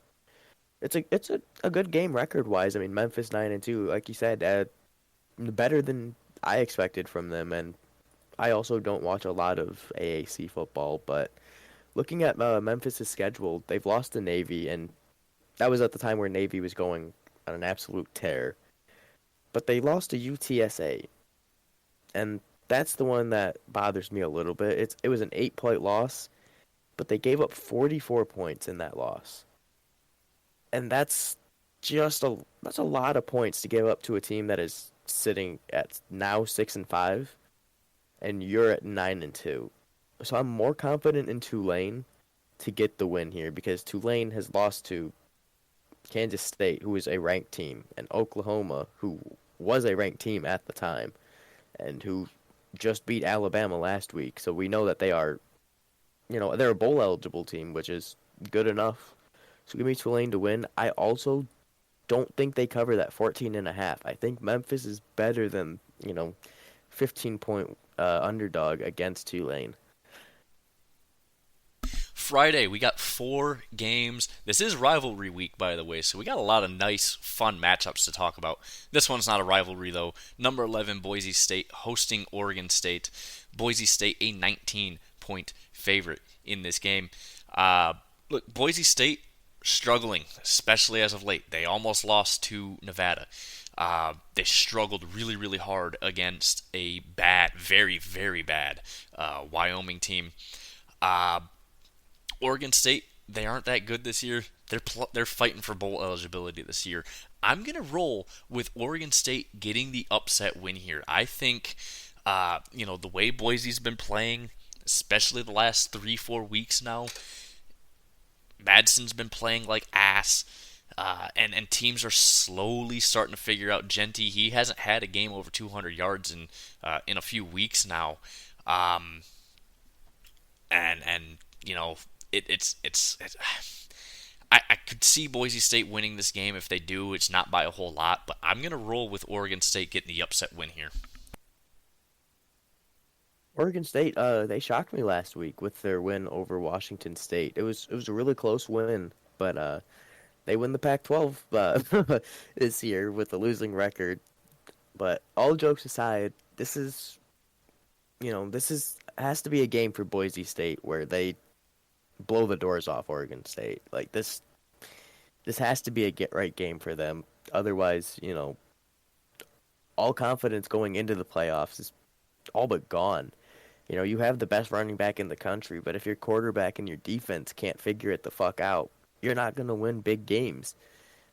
a good game record wise. I mean, Memphis 9-2, like you said, better than I expected from them, and I also don't watch a lot of AAC football, but looking at Memphis' schedule, they've lost to Navy, and that was at the time where Navy was going on an absolute tear. But they lost to UTSA, and that's the one that bothers me a little bit. It was an 8-point loss, but they gave up 44 points in that loss. And that's a lot of points to give up to a team that is sitting at now 6-5, and you're at 9-2. So I'm more confident in Tulane to get the win here because Tulane has lost to Kansas State, who is a ranked team, and Oklahoma, who was a ranked team at the time, and who just beat Alabama last week. So we know that they are, they're a bowl eligible team, which is good enough. So give me Tulane to win. I also don't think they cover that 14.5. I think Memphis is better than, 15-point underdog against Tulane. Friday, we got 4 games. This is rivalry week, by the way, so we got a lot of nice, fun matchups to talk about. This one's not a rivalry, though. Number 11, Boise State hosting Oregon State. Boise State, a 19-point favorite in this game. Look, Boise State struggling, especially as of late. They almost lost to Nevada. They struggled really, really hard against a bad, very, very bad Wyoming team. Uh, Oregon State, they aren't that good this year. They're fighting for bowl eligibility this year. I'm gonna roll with Oregon State getting the upset win here. I think, the way Boise's been playing, especially the last 3-4 weeks now, Madsen's been playing like ass. And teams are slowly starting to figure out Genty. He hasn't had a game over 200 yards in a few weeks now, um, and it's I could see Boise State winning this game if they do. It's not by a whole lot, but I'm gonna roll with Oregon State getting the upset win here. Oregon State, they shocked me last week with their win over Washington State. It was a really close win, but they win the Pac-12 this year with a losing record. But all jokes aside, this is has to be a game for Boise State where they blow the doors off Oregon State. Like this has to be a get right game for them. Otherwise, all confidence going into the playoffs is all but gone. You have the best running back in the country, but if your quarterback and your defense can't figure it the fuck out, you're not going to win big games.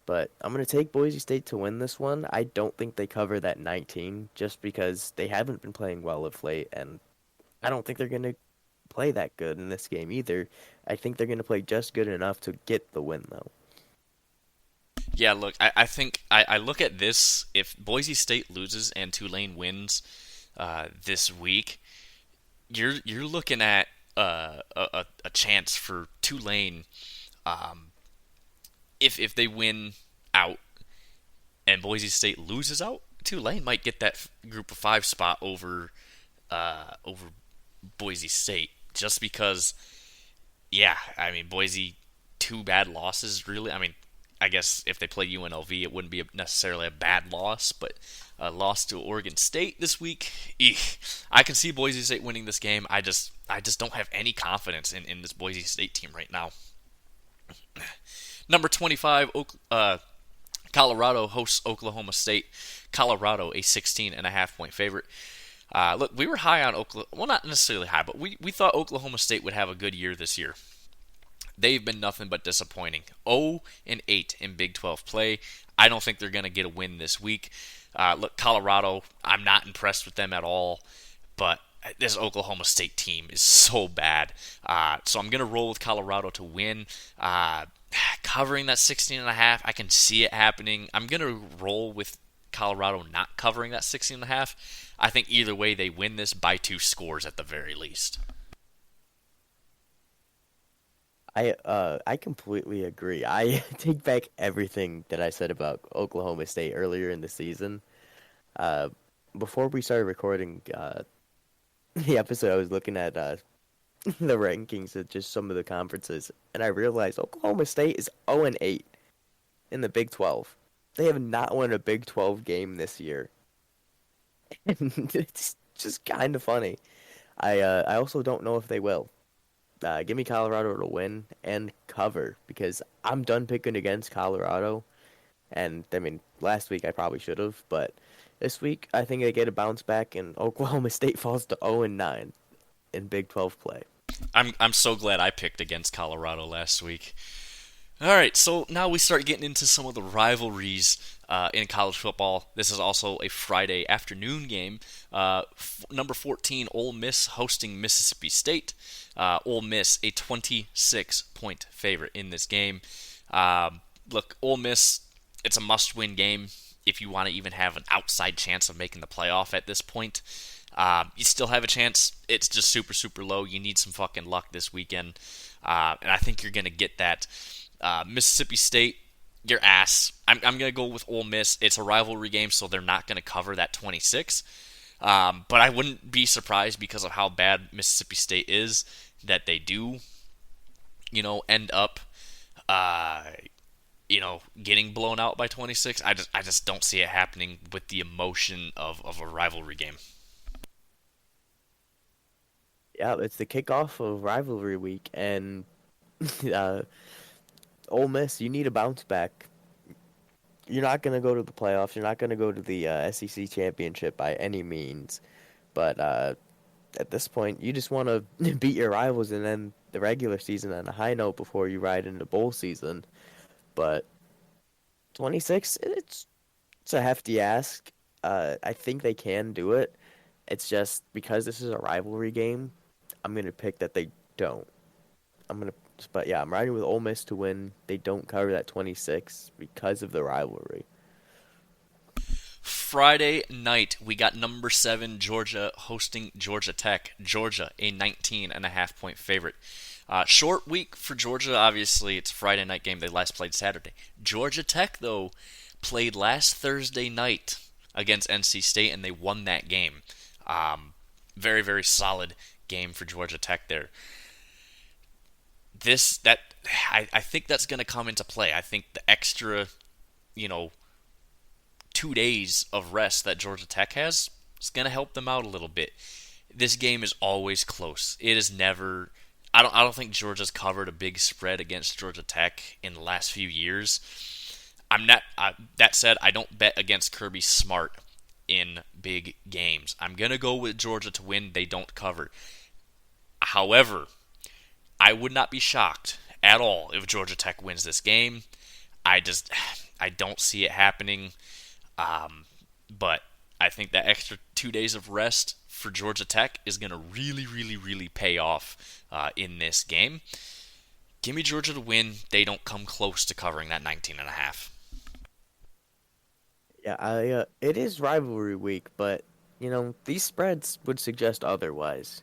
But I'm going to take Boise State to win this one. I don't think they cover that 19 just because they haven't been playing well of late, and I don't think they're going to play that good in this game either. I think they're going to play just good enough to get the win, though. Yeah, look, I think I look at this. If Boise State loses and Tulane wins this week, you're looking at a chance for Tulane, if they win out and Boise State loses out. Tulane might get that group of five spot over Boise State just because. Yeah, I mean Boise, two bad losses really. I mean, I guess if they play UNLV, it wouldn't be necessarily a bad loss, but a loss to Oregon State this week. I can see Boise State winning this game. I just don't have any confidence in this Boise State team right now. Number 25, Colorado hosts Oklahoma State. Colorado, a 16.5 point favorite. Look, we were high on Oklahoma. Well, not necessarily high, but we thought Oklahoma State would have a good year this year. They've been nothing but disappointing. 0-8 in Big 12 play. I don't think they're going to get a win this week. Look, Colorado, I'm not impressed with them at all, but this Oklahoma State team is so bad. So I'm going to roll with Colorado to win. Covering that 16.5, I can see it happening. I'm going to roll with Colorado not covering that 16.5. I think either way they win this by 2 scores at the very least. I completely agree. I take back everything that I said about Oklahoma State earlier in the season. Uh, Before we started recording the episode, I was looking at the rankings of just some of the conferences, and I realized Oklahoma State is 0-8 in the Big 12. They have not won a Big 12 game this year, and it's just kind of funny. I also don't know if they will. Give me Colorado to win and cover because I'm done picking against Colorado. And I mean, last week I probably should have, but this week I think they get a bounce back, and Oklahoma State falls to 0-9 in Big 12 play. I'm so glad I picked against Colorado last week. All right, so now we start getting into some of the rivalries in college football. This is also a Friday afternoon game. Number 14, Ole Miss hosting Mississippi State. Ole Miss, a 26-point favorite in this game. Look, Ole Miss, it's a must-win game if you want to even have an outside chance of making the playoff at this point. You still have a chance. It's just super, super low. You need some fucking luck this weekend. And I think you're going to get that. Mississippi State, your ass. I'm going to go with Ole Miss. It's a rivalry game, so they're not going to cover that 26. But I wouldn't be surprised because of how bad Mississippi State is that they do, end up, getting blown out by 26. I just don't see it happening with the emotion of a rivalry game. Yeah, it's the kickoff of rivalry week, and uh, Ole Miss, you need a bounce back. you're not going to go to the playoffs. You're not going to go to the SEC championship by any means. But at this point, you just want to beat your rivals and end the regular season on a high note before you ride into bowl season. But 26, it's a hefty ask. I think they can do it. It's just because this is a rivalry game, I'm gonna pick that they don't. But yeah, I'm riding with Ole Miss to win. They don't cover that 26 because of the rivalry. Friday night, we got number 7 Georgia hosting Georgia Tech. Georgia, a 19.5 point favorite. Short week for Georgia. Obviously, it's a Friday night game. They last played Saturday. Georgia Tech, though, played last Thursday night against NC State, and they won that game. Very, very solid game for Georgia Tech there. I think that's going to come into play. I think the extra, you know, 2 days of rest that Georgia Tech has is going to help them out a little bit. This game is always close. It is never. I don't think Georgia's covered a big spread against Georgia Tech in the last few years. I'm not. That said, I don't bet against Kirby Smart in big games. I'm gonna go with Georgia to win. They don't cover. However, I would not be shocked at all if Georgia Tech wins this game. I don't see it happening. But I think that extra 2 days of rest for Georgia Tech is going to really, really, really pay off in this game. Give me Georgia to win. They don't come close to covering that 19.5. Yeah, it is rivalry week, but these spreads would suggest otherwise.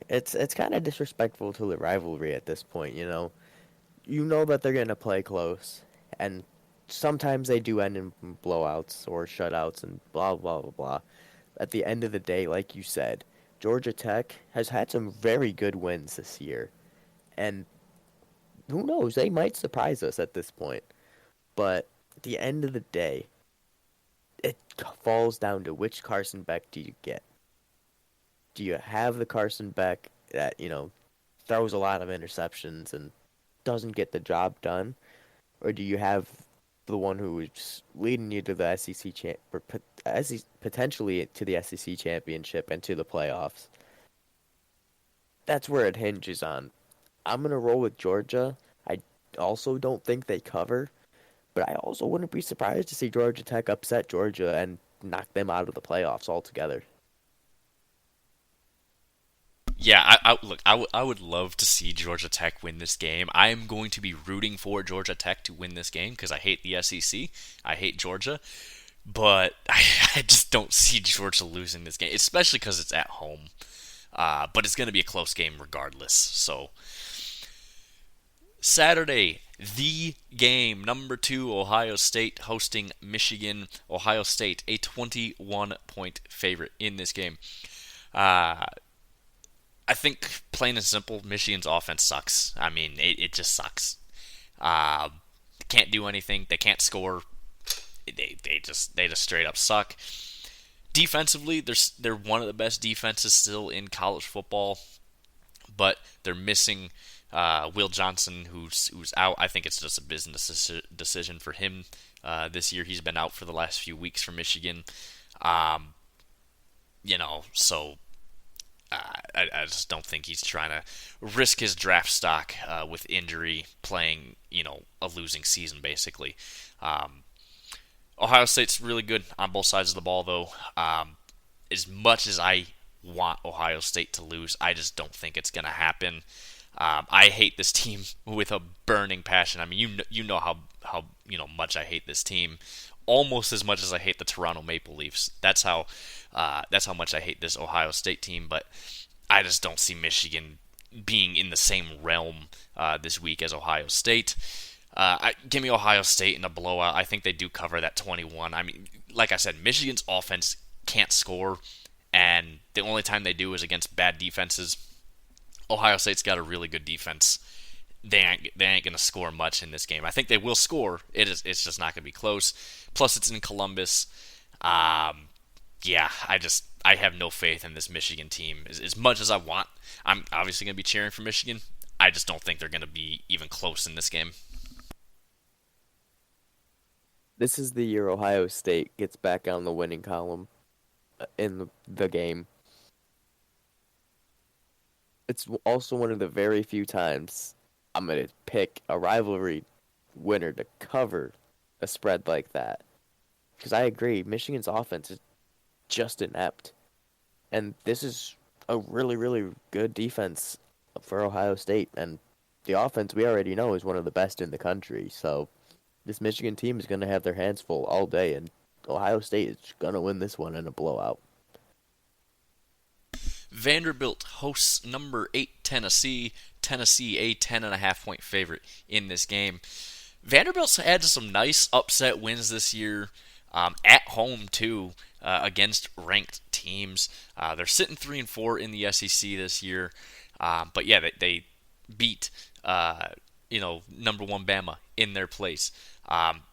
It's kind of disrespectful to the rivalry at this point. You know that they're gonna play close, and sometimes they do end in blowouts or shutouts and blah blah blah blah. At the end of the day, like you said, Georgia Tech has had some very good wins this year, and who knows, they might surprise us at this point. But at the end of the day, it falls down to which Carson Beck do you get? Do you have the Carson Beck that, throws a lot of interceptions and doesn't get the job done? Or do you have the one who is leading you to the potentially to the SEC championship and to the playoffs? That's where it hinges on. I'm going to roll with Georgia. I also don't think they cover, but I also wouldn't be surprised to see Georgia Tech upset Georgia and knock them out of the playoffs altogether. Yeah, look, I would love to see Georgia Tech win this game. I am going to be rooting for Georgia Tech to win this game because I hate the SEC. I hate Georgia. But I just don't see Georgia losing this game, especially because it's at home. But it's going to be a close game regardless. So, Saturday, the game, number 2, Ohio State hosting Michigan. Ohio State, a 21-point favorite in this game. I think, plain and simple, Michigan's offense sucks. I mean, it just sucks. Can't do anything. They can't score. They just straight up suck. Defensively, they're one of the best defenses still in college football, but they're missing Will Johnson, who's out. I think it's just a business decision for him this year. He's been out for the last few weeks for Michigan. So I just don't think he's trying to risk his draft stock with injury, playing a losing season basically. Ohio State's really good on both sides of the ball, though. As much as I want Ohio State to lose, I just don't think it's going to happen. I hate this team with a burning passion. I mean, you know how much I hate this team, almost as much as I hate the Toronto Maple Leafs. That's how much I hate this Ohio State team. But I just don't see Michigan being in the same realm this week as Ohio State. Give me Ohio State in a blowout. I think they do cover that 21. I mean, like I said, Michigan's offense can't score, and the only time they do is against bad defenses. Ohio State's got a really good defense. They ain't gonna score much in this game. I think they will score. It's just not gonna be close. Plus, it's in Columbus. I have no faith in this Michigan team. As much as I want, I'm obviously gonna be cheering for Michigan. I just don't think they're gonna be even close in this game. This is the year Ohio State gets back on the winning column in the game. It's also one of the very few times I'm going to pick a rivalry winner to cover a spread like that. Because I agree, Michigan's offense is just inept. And this is a really, really good defense for Ohio State. And the offense we already know is one of the best in the country. So this Michigan team is going to have their hands full all day. And Ohio State is going to win this one in a blowout. Vanderbilt hosts number 8 Tennessee. Tennessee a 10.5 point favorite in this game. Vanderbilt's had some nice upset wins this year, at home too, against ranked teams. They're sitting 3-4 in the SEC this year, but yeah, they beat number one Bama in their place.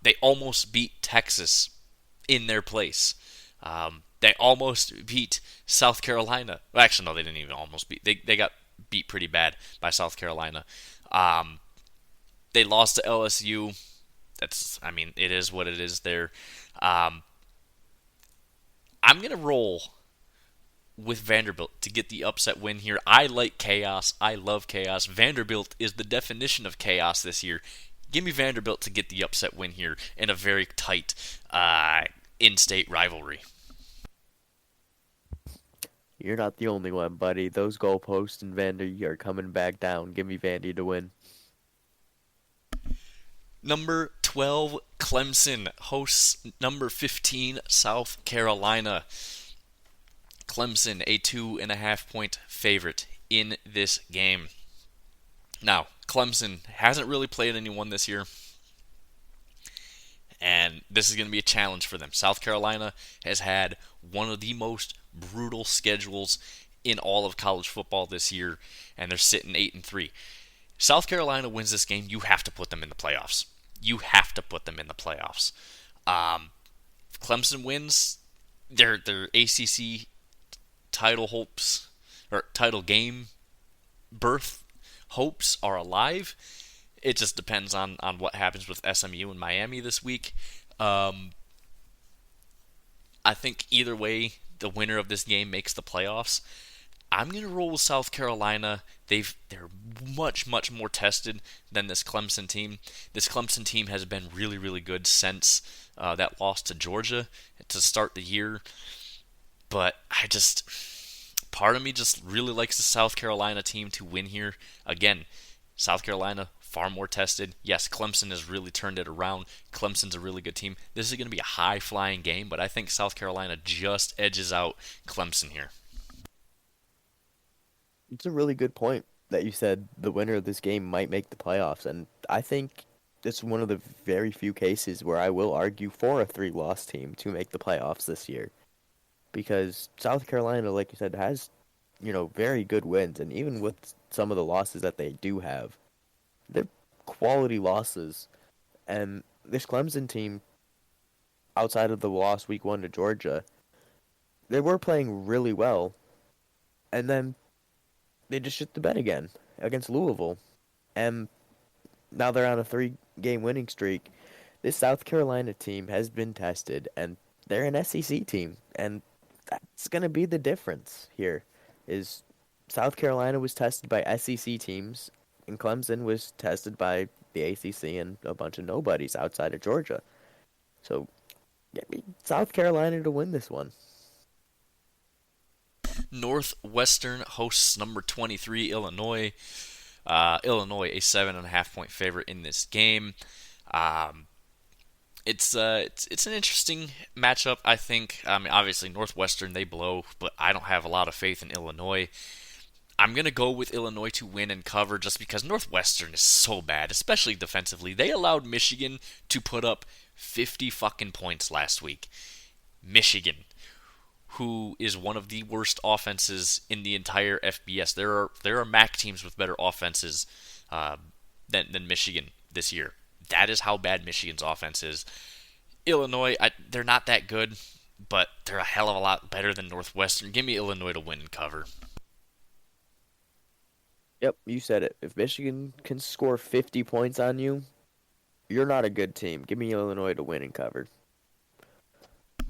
They almost beat Texas in their place. They almost beat South Carolina. Well, actually, no, they didn't even almost beat. They got beat pretty bad by South Carolina. They lost to LSU. It is what it is there. I'm going to roll with Vanderbilt to get the upset win here. I like chaos. I love chaos. Vanderbilt is the definition of chaos this year. Give me Vanderbilt to get the upset win here in a very tight in-state rivalry. You're not the only one, buddy. Those goalposts and Vandy are coming back down. Give me Vandy to win. Number 12, Clemson hosts number 15, South Carolina. Clemson, a 2.5 point favorite in this game. Now, Clemson hasn't really played anyone this year, and this is going to be a challenge for them. South Carolina has had one of the most brutal schedules in all of college football this year, and they're sitting 8-3. South Carolina wins this game, you have to put them in the playoffs. You have to put them in the playoffs. If Clemson wins, their ACC title hopes, or title game berth hopes are alive. It just depends on what happens with SMU and Miami this week. I think either way, the winner of this game makes the playoffs. I'm going to roll with South Carolina. They're much, much more tested than this Clemson team. This Clemson team has been really, really good since that loss to Georgia to start the year. But part of me just really likes the South Carolina team to win here. Again, South Carolina, far more tested. Yes, Clemson has really turned it around. Clemson's a really good team. This is going to be a high-flying game, but I think South Carolina just edges out Clemson here. It's a really good point that you said the winner of this game might make the playoffs, and I think it's one of the very few cases where I will argue for a 3-loss team to make the playoffs this year. Because South Carolina, like you said, has, very good wins, and even with some of the losses that they do have, they're quality losses. And this Clemson team, outside of the loss week 1 to Georgia, they were playing really well, and then they just shit the bed again against Louisville. And now they're on a 3-game winning streak. This South Carolina team has been tested, and they're an SEC team. And that's going to be the difference here, is South Carolina was tested by SEC teams, and Clemson was tested by the ACC and a bunch of nobodies outside of Georgia. So, get me South Carolina to win this one. Northwestern hosts number 23, Illinois. Illinois, a 7.5 point favorite in this game. It's an interesting matchup, I think. Obviously, Northwestern, they blow, but I don't have a lot of faith in Illinois. I'm going to go with Illinois to win and cover just because Northwestern is so bad, especially defensively. They allowed Michigan to put up 50 fucking points last week. Michigan, who is one of the worst offenses in the entire FBS. There are MAC teams with better offenses than Michigan this year. That is how bad Michigan's offense is. Illinois, they're not that good, but they're a hell of a lot better than Northwestern. Give me Illinois to win and cover. Yep, you said it. If Michigan can score 50 points on you, You're not a good team. Give me Illinois to win and cover.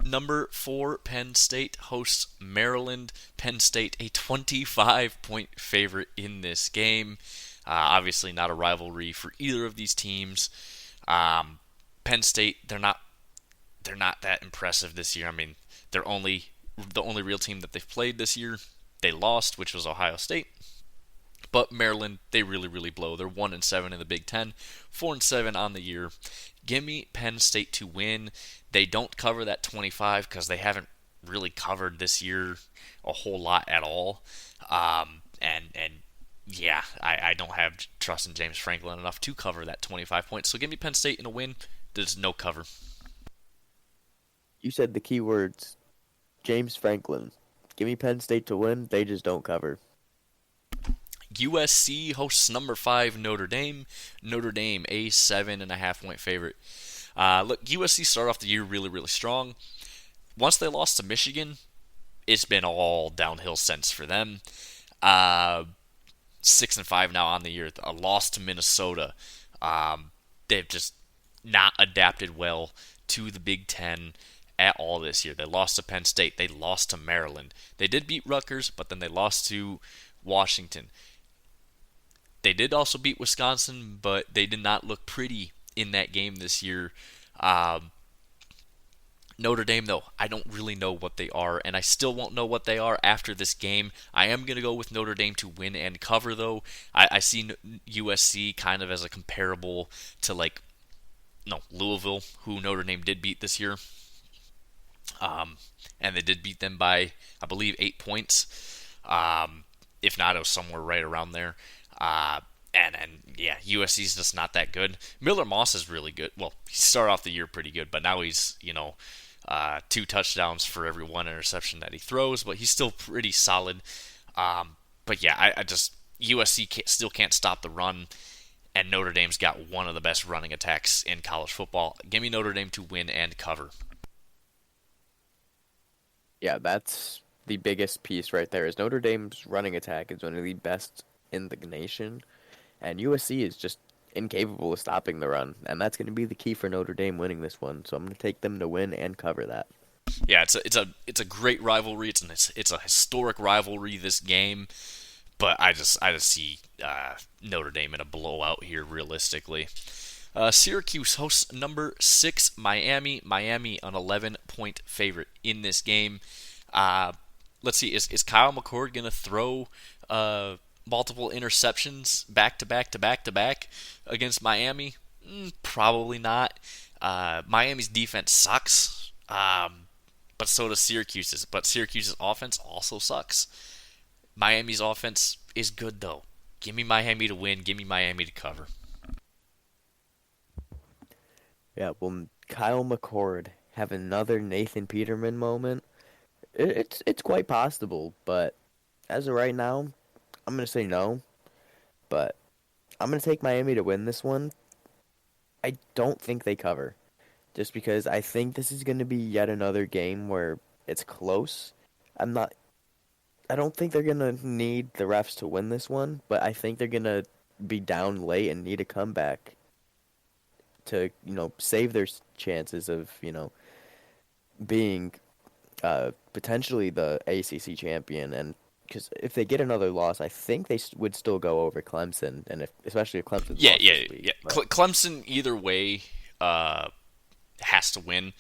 Number 4, Penn State hosts Maryland. Penn State, a 25-point favorite in this game. Obviously, not a rivalry for either of these teams. Penn State, they're not that impressive this year. I mean, they're the only real team that they've played this year. They lost, which was Ohio State. But Maryland, they really, really blow. They're 1-7 in the Big Ten, 4-7 on the year. Give me Penn State to win. They don't cover that 25 because they haven't really covered this year a whole lot at all. And yeah, I don't have trust in James Franklin enough to cover that 25 points. So give me Penn State in a win. There's no cover. You said the key words, James Franklin. Give me Penn State to win. They just don't cover. USC hosts number 5 Notre Dame. Notre Dame, a 7.5-point favorite. Look, USC started off the year really, really strong. Once they lost to Michigan, it's been all downhill since for them. 6-5 now on the year. A loss to Minnesota. They've just not adapted well to the Big Ten at all this year. They lost to Penn State. They lost to Maryland. They did beat Rutgers, but then they lost to Washington. They did also beat Wisconsin, but they did not look pretty in that game this year. Notre Dame, though, I don't really know what they are, and I still won't know what they are after this game. I am going to go with Notre Dame to win and cover, though. I see USC kind of as a comparable to, Louisville, who Notre Dame did beat this year. And they did beat them by, I believe, 8 points. If not, it was somewhere right around there. Yeah, USC's just not that good. Miller Moss is really good. Well, he started off the year pretty good, but now he's, 2 touchdowns for every 1 interception that he throws, but he's still pretty solid. But yeah, I just, USC still can't stop the run, and Notre Dame's got one of the best running attacks in college football. Give me Notre Dame to win and cover. Yeah, that's the biggest piece right there. Is Notre Dame's running attack is one of the best in the nation, and USC is just incapable of stopping the run, and that's going to be the key for Notre Dame winning this one. So I'm going to take them to win and cover that. Yeah, it's a great rivalry. It's a historic rivalry, this game, but I just see Notre Dame in a blowout here realistically. Syracuse hosts number 6 Miami. Miami, an 11-point favorite in this game. Let's see, is Kyle McCord going to throw multiple interceptions back to back against Miami? Probably not. Miami's defense sucks, but so does Syracuse's. But Syracuse's offense also sucks. Miami's offense is good, though. Give me Miami to win. Give me Miami to cover. Yeah, will Kyle McCord have another Nathan Peterman moment? It's quite possible, but as of right now, I'm going to say no. But I'm going to take Miami to win this one. I don't think they cover, just because I think this is going to be yet another game where it's close. I don't think they're going to need the refs to win this one, but I think they're going to be down late and need a comeback to, save their chances of, being potentially the ACC champion. And because if they get another loss, I think they would still go over Clemson, and especially if Clemson. Yeah. But Clemson either way has to win.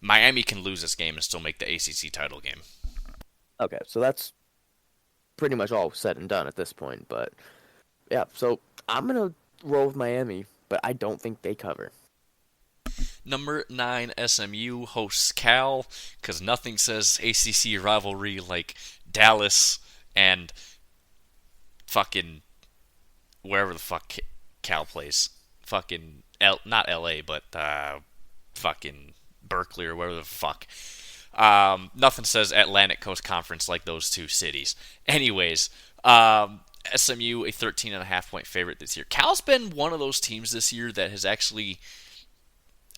Miami can lose this game and still make the ACC title game. Okay, so that's pretty much all said and done at this point. But yeah, so I'm gonna roll with Miami, but I don't think they cover. Number 9 SMU hosts Cal, because nothing says ACC rivalry like Dallas and fucking wherever the fuck Cal plays. Fucking not LA, but fucking Berkeley or wherever the fuck. Nothing says Atlantic Coast Conference like those two cities. Anyways, SMU, a 13.5-point favorite this year. Cal's been one of those teams this year that has actually,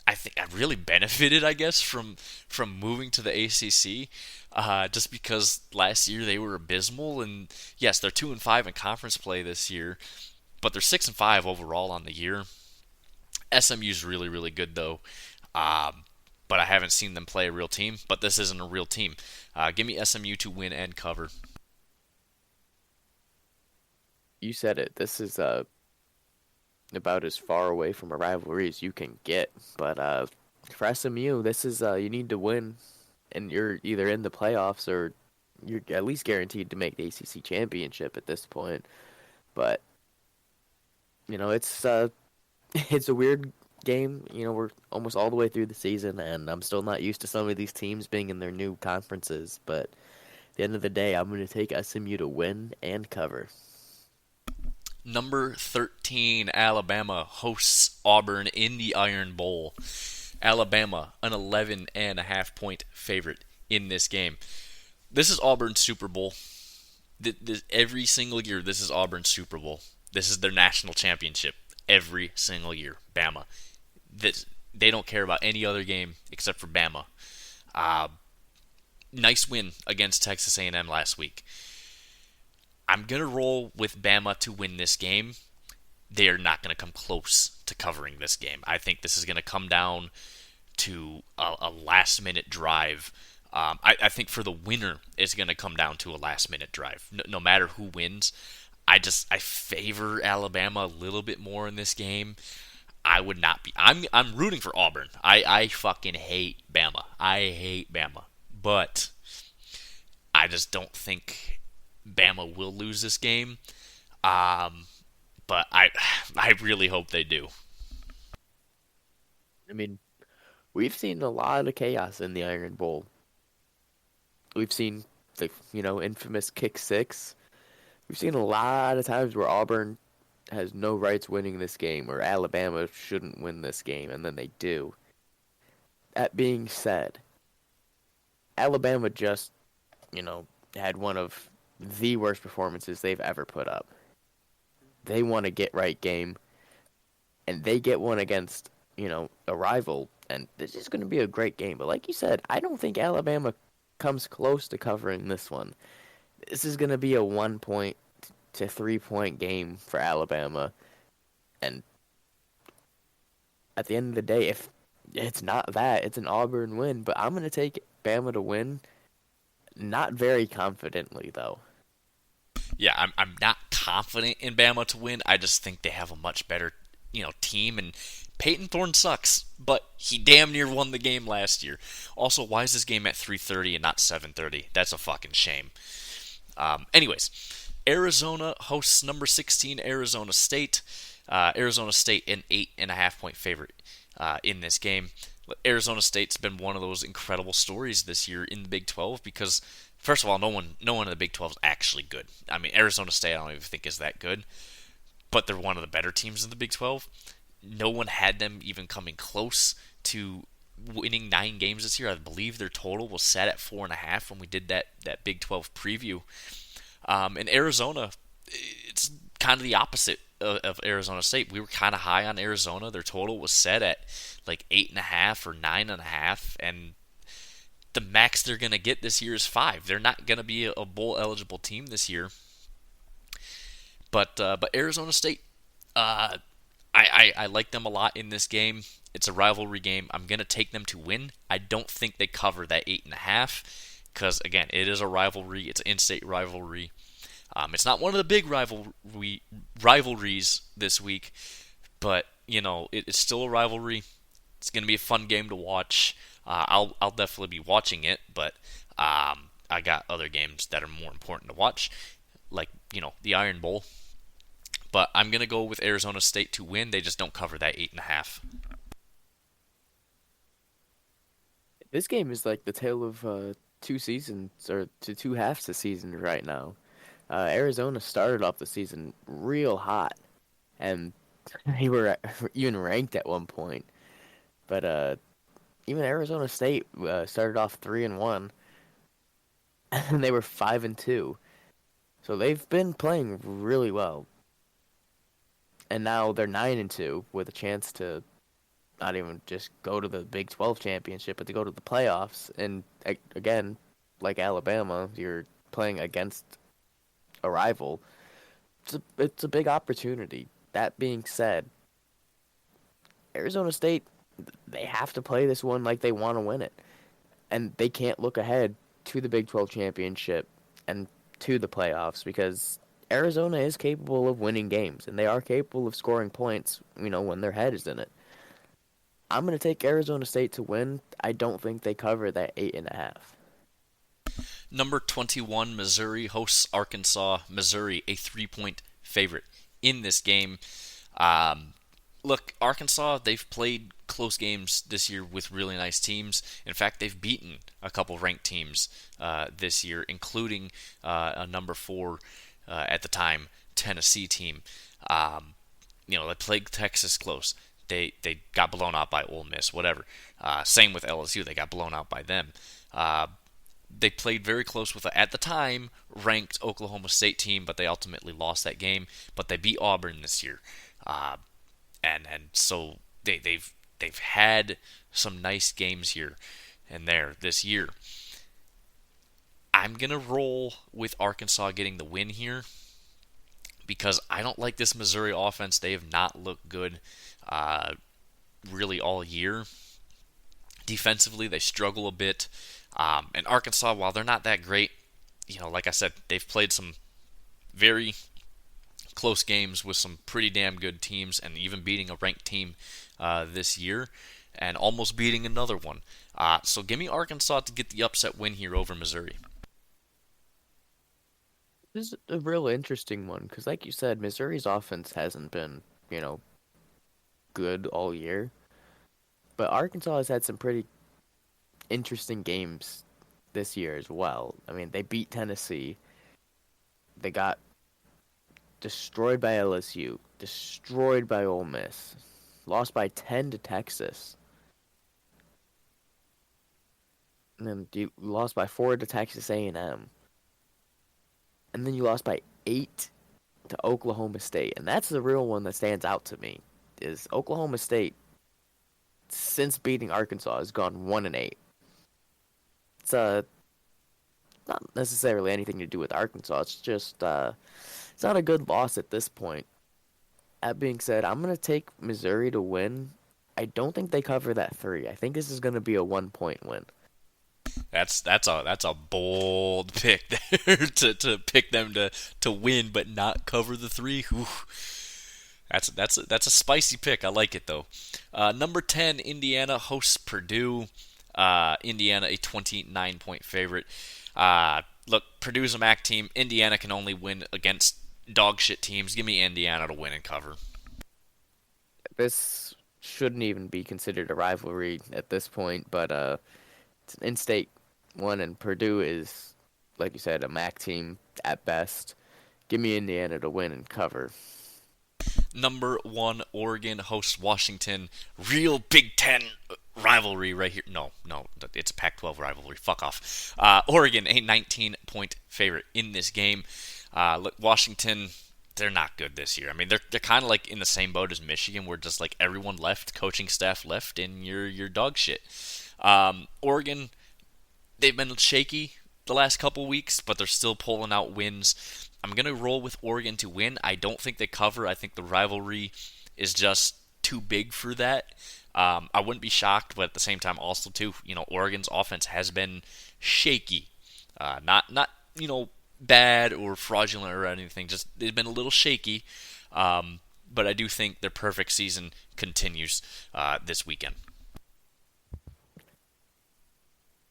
I think, I've really benefited, I guess, from moving to the ACC, just because last year they were abysmal, and yes, they're 2-5 in conference play this year, but they're 6-5 overall on the year. SMU's really, really good though. Um, but I haven't seen them play a real team. But this isn't a real team. Give me SMU to win and cover. You said it. This is about as far away from a rivalry as you can get. But for SMU, this is you need to win, and you're either in the playoffs or you're at least guaranteed to make the ACC championship at this point. But it's it's a weird game. We're almost all the way through the season, and I'm still not used to some of these teams being in their new conferences. But at the end of the day, I'm going to take SMU to win and cover. Number 13, Alabama hosts Auburn in the Iron Bowl. Alabama, an 11.5 point favorite in this game. This is Auburn's Super Bowl. Every single year, this is Auburn's Super Bowl. This is their national championship every single year. Bama. They don't care about any other game except for Bama. Nice win against Texas A&M last week. I'm going to roll with Bama to win this game. They are not going to come close to covering this game. I think this is going to come down to a last-minute drive. I think for the winner, it's going to come down to a last-minute drive. No matter who wins, I favor Alabama a little bit more in this game. I would not be. I'm rooting for Auburn. I fucking hate Bama. I hate Bama. But I just don't think Bama will lose this game. But I really hope they do. I mean, we've seen a lot of chaos in the Iron Bowl. We've seen the infamous kick six. We've seen a lot of times where Auburn has no rights winning this game, or Alabama shouldn't win this game, and then they do. That being said, Alabama just, had one of the worst performances they've ever put up. They want a get-right game, and they get one against, a rival, and this is going to be a great game. But like you said, I don't think Alabama comes close to covering this one. This is going to be a 1 point to 3 point game for Alabama. And at the end of the day, if it's not that, it's an Auburn win. But I'm going to take Bama to win. Not very confidently, though. Yeah, I'm not confident in Bama to win. I just think they have a much better, team. And Peyton Thorne sucks, but he damn near won the game last year. Also, why is this game at 3:30 and not 7:30? That's a fucking shame. Anyways, Arizona hosts number 16 Arizona State. Arizona State an 8.5 point favorite in this game. Arizona State's been one of those incredible stories this year in the Big 12 because, first of all, no one in the Big 12 is actually good. I mean, Arizona State I don't even think is that good, but they're one of the better teams in the Big 12. No one had them even coming close to winning 9 games this year. I believe their total was set at 4.5 when we did that Big 12 preview. And Arizona, it's kind of the opposite of Arizona State. We were kind of high on Arizona. Their total was set at like 8.5 or 9.5, and the max they're going to get this year is 5. They're not going to be a bowl eligible team this year. But Arizona State, I like them a lot in this game. It's a rivalry game. I'm going to take them to win. I don't think they cover that 8.5 because, again, it is a rivalry. It's an in-state rivalry. It's not one of the big rivalries this week, but, it's still a rivalry. It's going to be a fun game to watch. I'll definitely be watching it, but I got other games that are more important to watch, like, the Iron Bowl. But I'm going to go with Arizona State to win. They just don't cover that 8.5. This game is like the tale of two seasons, or two halves of season right now. Arizona started off the season real hot, and they were even ranked at one point. But even Arizona State started off 3-1, and they were 5-2. So they've been playing really well. And now they're 9-2 with a chance to not even just go to the Big 12 championship, but to go to the playoffs. And again, like Alabama, you're playing against a rival. It's a big opportunity. That being said, Arizona State, they have to play this one like they want to win it. And they can't look ahead to the Big 12 championship and to the playoffs because Arizona is capable of winning games and they are capable of scoring points, when their head is in it. I'm going to take Arizona State to win. I don't think they cover that 8.5. Number 21, Missouri hosts Arkansas. Missouri, a 3-point favorite in this game. Look, Arkansas, they've played close games this year with really nice teams. In fact, they've beaten a couple ranked teams this year, including a number 4 at the time Tennessee team. They played Texas close. They got blown out by Ole Miss, whatever. Same with LSU, they got blown out by them. They played very close with, at the time, ranked Oklahoma State team, but they ultimately lost that game. But they beat Auburn this year, and so they've had some nice games here and there this year. I'm gonna roll with Arkansas getting the win here because I don't like this Missouri offense. They have not looked good really all year. Defensively, they struggle a bit. And Arkansas, while they're not that great, like I said, they've played some very close games with some pretty damn good teams and even beating a ranked team this year and almost beating another one. So give me Arkansas to get the upset win here over Missouri. This is a real interesting one because, like you said, Missouri's offense hasn't been, good all year. But Arkansas has had some pretty interesting games this year as well. I mean, they beat Tennessee. They got destroyed by LSU, destroyed by Ole Miss, lost by 10 to Texas. And then you lost by 4 to Texas A&M. And then you lost by 8 to Oklahoma State. And that's the real one that stands out to me, is Oklahoma State, since beating Arkansas, has gone 1-8. It's not necessarily anything to do with Arkansas. It's just it's not a good loss at this point. That being said, I'm gonna take Missouri to win. I don't think they cover that 3. I think this is gonna be a 1-point win. That's a bold pick there to pick them to win but not cover the 3. Whew. That's a spicy pick. I like it though. Number 10, Indiana hosts Purdue. Indiana a 29-point favorite. Look, Purdue's a MAC team. Indiana can only win against dog shit teams. Give me Indiana to win and cover. This shouldn't even be considered a rivalry at this point, but it's an in-state one, and Purdue is, like you said, a MAC team at best. Give me Indiana to win and cover. Number 1, Oregon hosts Washington. Real Big Ten rivalry right here. No, it's a Pac-12 rivalry. Fuck off. Oregon, a 19-point favorite in this game. Look, Washington, they're not good this year. I mean, they're kind of like in the same boat as Michigan, where just like everyone left, coaching staff left, and you're dog shit. Oregon, they've been shaky the last couple weeks, but they're still pulling out wins. I'm going to roll with Oregon to win. I don't think they cover. I think the rivalry is just too big for that. I wouldn't be shocked, but at the same time, also too, Oregon's offense has been shaky, not bad or fraudulent or anything. Just they've been a little shaky. But I do think their perfect season continues this weekend.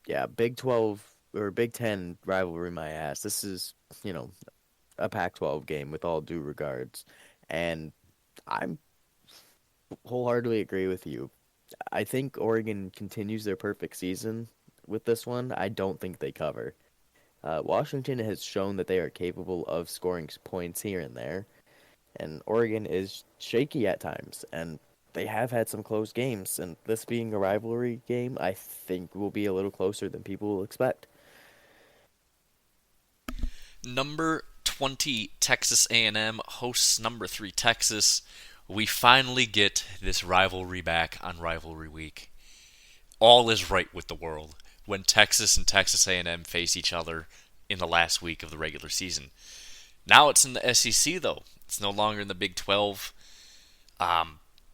Yeah, Big 12 or Big 10 rivalry, my ass. This is, a Pac-12 game with all due regards, and I'm wholeheartedly agree with you. I think Oregon continues their perfect season with this one. I don't think they cover. Washington has shown that they are capable of scoring points here and there, and Oregon is shaky at times, and they have had some close games, and this being a rivalry game, I think will be a little closer than people will expect. Number 20, Texas A&M hosts number 3, Texas. We finally get this rivalry back on rivalry week. All is right with the world when Texas and Texas A&M face each other in the last week of the regular season. Now it's in the SEC, though. It's no longer in the Big 12.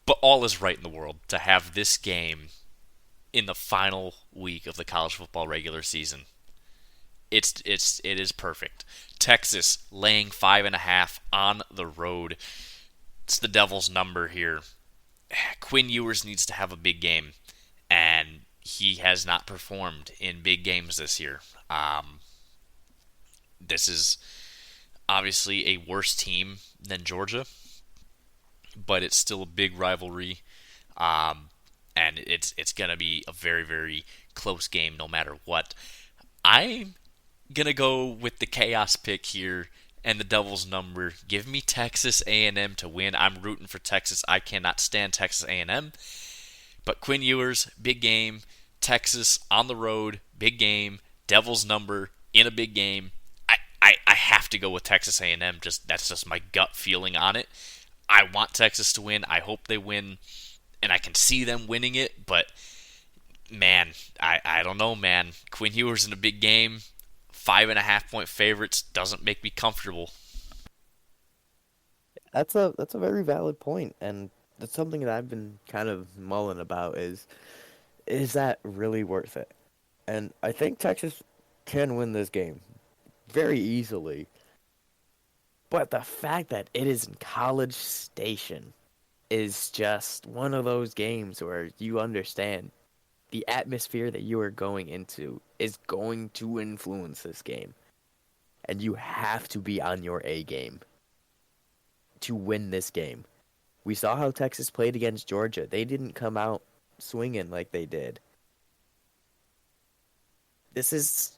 But all is right in the world to have this game in the final week of the college football regular season. It is perfect. Texas laying 5.5 on the road. It's the devil's number here. Quinn Ewers needs to have a big game, and he has not performed in big games this year. This is obviously a worse team than Georgia, but it's still a big rivalry, and it's gonna be a very very close game no matter what. I'm gonna go with the chaos pick here and the devil's number. Give me Texas A&M to win. I'm rooting for Texas. I cannot stand Texas A&M, but Quinn Ewers, big game. Texas on the road, big game. Devil's number in a big game. I have to go with Texas A&M. That's just my gut feeling on it. I want Texas to win. I hope they win, and I can see them winning it. But man, I don't know, man. Quinn Ewers in a big game, 5.5 point favorites doesn't make me comfortable. That's a very valid point, and that's something that I've been kind of mulling about is that really worth it? And I think Texas can win this game very easily. But the fact that it is in College Station is just one of those games where you understand the atmosphere that you are going into is going to influence this game. And you have to be on your A game to win this game. We saw how Texas played against Georgia. They didn't come out swinging like they did. This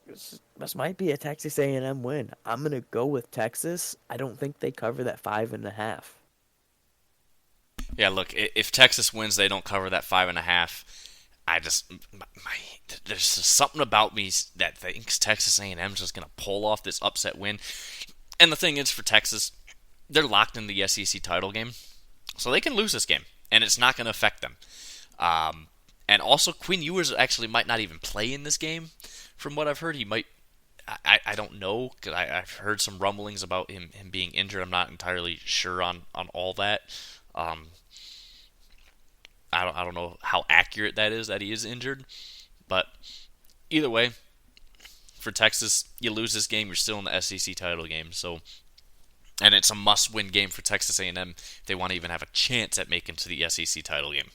might be a Texas A&M win. I'm gonna go with Texas. I don't think they cover that 5.5. Yeah, look, if Texas wins, they don't cover that 5.5. There's just something about me that thinks Texas A&M is just gonna pull off this upset win. And the thing is, for Texas, they're locked in the SEC title game, so they can lose this game, and it's not gonna affect them. And also, Quinn Ewers actually might not even play in this game. From what I've heard, he might. I don't know, because I've heard some rumblings about him being injured. I'm not entirely sure on all that. I don't know how accurate that is, that he is injured. But either way, for Texas, you lose this game, you're still in the SEC title game. So, and it's a must-win game for Texas A&M if they want to even have a chance at making to the SEC title game.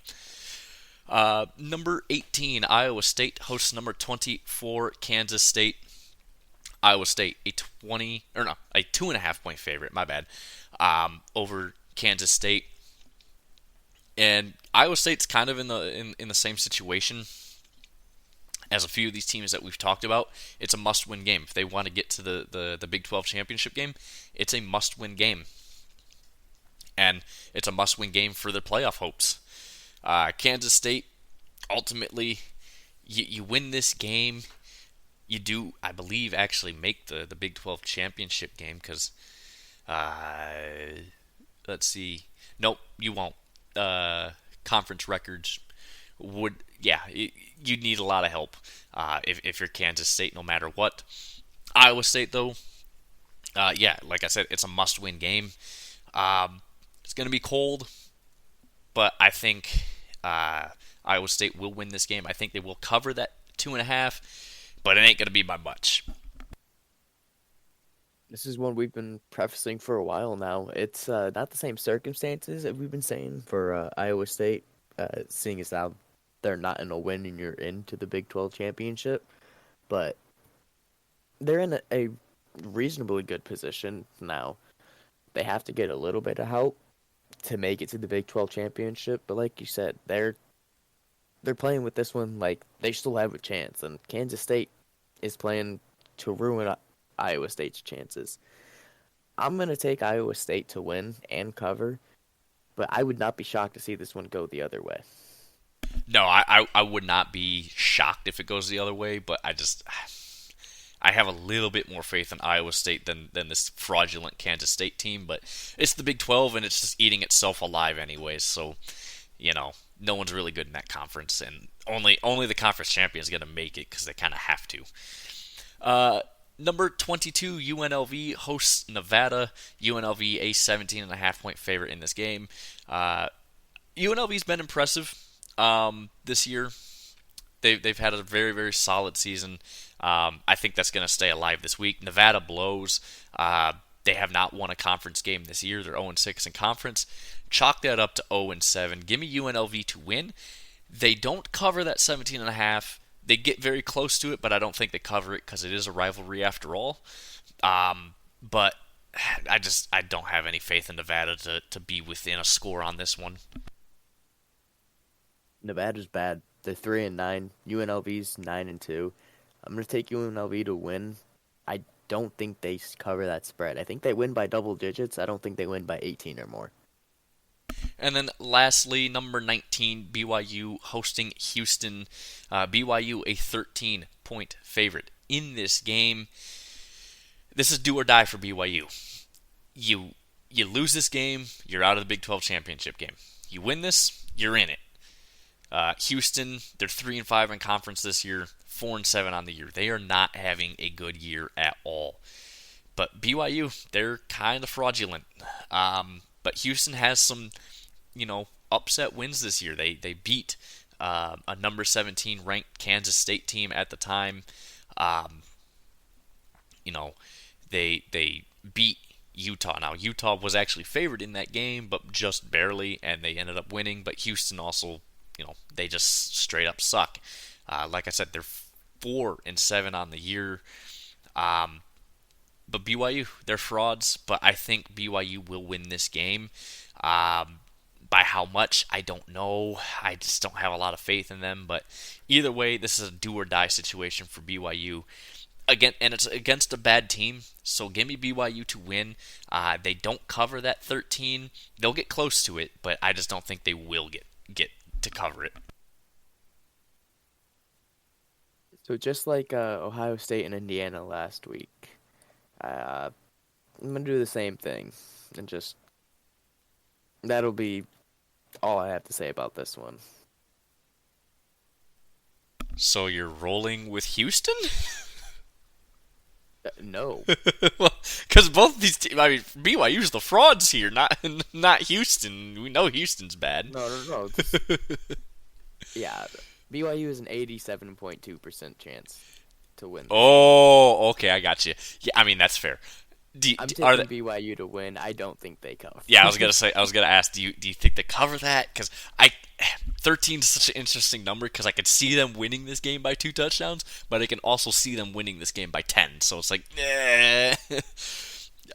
Number 18, Iowa State hosts number 24, Kansas State. Iowa State, a 2.5 point favorite, my bad, over Kansas State. And Iowa State's kind of in the same situation as a few of these teams that we've talked about. It's a must-win game. If they want to get to the Big 12 championship game, it's a must-win game. And it's a must-win game for their playoff hopes. Kansas State, ultimately, you win this game, you do, I believe, actually make the Big 12 championship game, because, let's see, nope, you won't. Conference records would, you'd need a lot of help if you're Kansas State, no matter what. Iowa State, though, like I said, it's a must-win game. It's going to be cold, but I think Iowa State will win this game. I think they will cover that 2.5, but it ain't going to be by much. This is one we've been prefacing for a while now. It's not the same circumstances that we've been saying for Iowa State, seeing as how they're not in a win and you're into the Big 12 championship, but they're in a reasonably good position now. They have to get a little bit of help to make it to the Big 12 championship, but like you said, they're playing with this one like they still have a chance, and Kansas State is playing to ruin Iowa State's chances. I'm going to take Iowa State to win and cover, but I would not be shocked to see this one go the other way. No, I would not be shocked if it goes the other way, but I have a little bit more faith in Iowa State than this fraudulent Kansas State team, but it's the Big 12, and it's just eating itself alive anyways, so, no one's really good in that conference, and only the conference champion is going to make it because they kind of have to. Number 22, UNLV hosts Nevada. UNLV, a 17.5 point favorite in this game. UNLV's been impressive this year. They've had a very very solid season. I think that's going to stay alive this week. Nevada blows. They have not won a conference game this year. They're 0-6 in conference. Chalk that up to 0-7. Give me UNLV to win. They don't cover that 17.5. They get very close to it, but I don't think they cover it because it is a rivalry after all. But I don't have any faith in Nevada to be within a score on this one. Nevada's bad. They're 3-9. UNLV's 9-2. I'm gonna take UNLV to win. I don't think they cover that spread. I think they win by double digits. I don't think they win by 18 or more. And then lastly, number 19, BYU hosting Houston. BYU a 13-point favorite in this game. This is do or die for BYU. You lose this game, you're out of the Big 12 championship game. You win this, you're in it. Houston, they're 3-5 in conference this year, 4-7 on the year. They are not having a good year at all. But BYU, they're kind of fraudulent. But Houston has some, upset wins this year. They beat a number 17 ranked Kansas State team at the time. They beat Utah. Now, Utah was actually favored in that game, but just barely, and they ended up winning. But Houston also, they just straight up suck. Like I said, they're 4-7 on the year. But BYU, they're frauds, but I think BYU will win this game. By how much, I don't know. I just don't have a lot of faith in them. But either way, this is a do-or-die situation for BYU. Again, and it's against a bad team, so give me BYU to win. They don't cover that 13. They'll get close to it, but I just don't think they will get to cover it. So just like Ohio State and Indiana last week, I'm going to do the same thing. And that'll be all I have to say about this one. So you're rolling with Houston? No. Well, because both these teams, BYU's the frauds here, not Houston. We know Houston's bad. No. Yeah, BYU is an 87.2% chance to win. Oh, okay, I got you. Yeah, that's fair. I'm taking BYU to win. I don't think they cover. Yeah, I was gonna ask, do you think they cover that? Because 13 is such an interesting number because I could see them winning this game by 2 touchdowns, but I can also see them winning this game by 10. So it's like,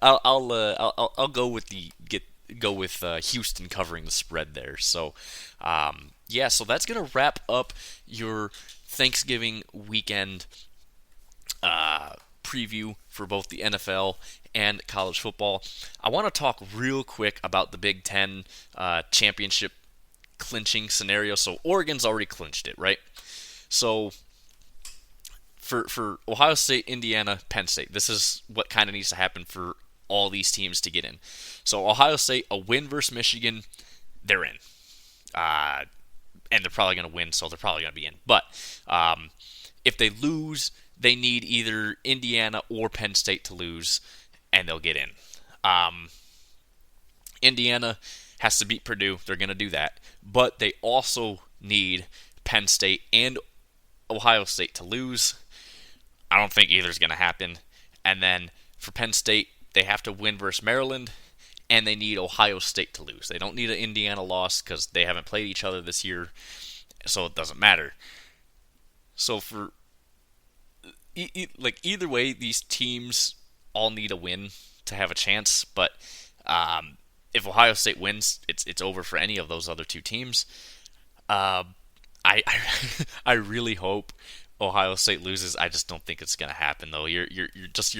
I'll go with Houston covering the spread there. So, so that's gonna wrap up your Thanksgiving weekend preview for both the NFL and college football. I want to talk real quick about the Big Ten championship clinching scenario. So Oregon's already clinched it, right? So for Ohio State, Indiana, Penn State, this is what kind of needs to happen for all these teams to get in. So Ohio State, a win versus Michigan, they're in. And they're probably going to win, so they're probably going to be in. But if they lose, they need either Indiana or Penn State to lose, and they'll get in. Indiana has to beat Purdue. They're going to do that. But they also need Penn State and Ohio State to lose. I don't think either is going to happen. And then for Penn State, they have to win versus Maryland, and they need Ohio State to lose. They don't need an Indiana loss because they haven't played each other this year, so it doesn't matter. So for either way, these teams all need a win to have a chance. But if Ohio State wins, it's over for any of those other two teams. I really hope Ohio State loses. I just don't think it's going to happen, though. Your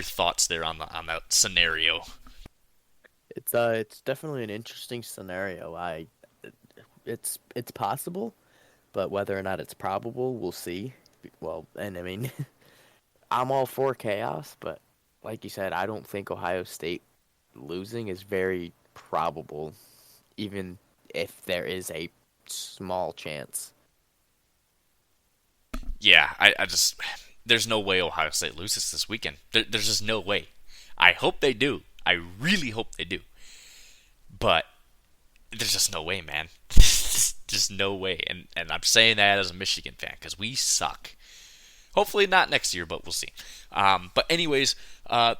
thoughts there on that scenario. It's definitely an interesting scenario. It's possible, but whether or not it's probable, we'll see. Well, and I'm all for chaos, but like you said, I don't think Ohio State losing is very probable, even if there is a small chance. Yeah, I just there's no way Ohio State loses this weekend. There's just no way. I hope they do. I really hope they do. But there's just no way, man. just no way. And I'm saying that as a Michigan fan because we suck. Hopefully not next year, but we'll see. But anyways,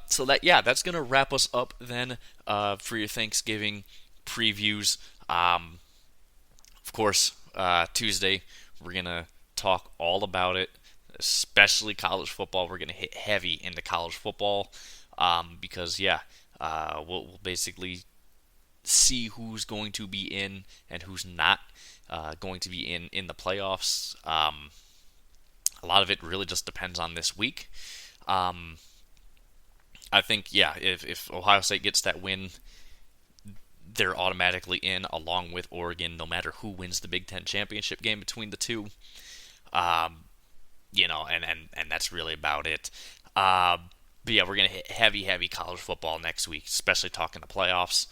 so that's gonna wrap us up then for your Thanksgiving previews. Of course, Tuesday we're gonna talk all about it, especially college football. We're gonna hit heavy into college football because we'll basically see who's going to be in and who's not going to be in the playoffs. A lot of it really just depends on this week. I think, if Ohio State gets that win, they're automatically in along with Oregon, no matter who wins the Big Ten championship game between the two. And that's really about it. But yeah, we're gonna hit heavy college football next week, especially talking the playoffs.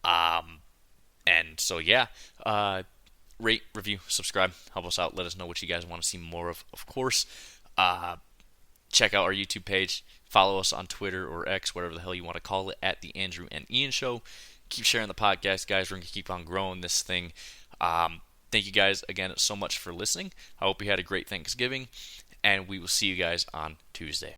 And so rate, review, subscribe, help us out. Let us know what you guys want to see more of. Of course, check out our YouTube page. Follow us on Twitter or X, whatever the hell you want to call it, at the Andrew and Ian Show. Keep sharing the podcast, guys. We're going to keep on growing this thing. Thank you guys again so much for listening. I hope you had a great Thanksgiving, and we will see you guys on Tuesday.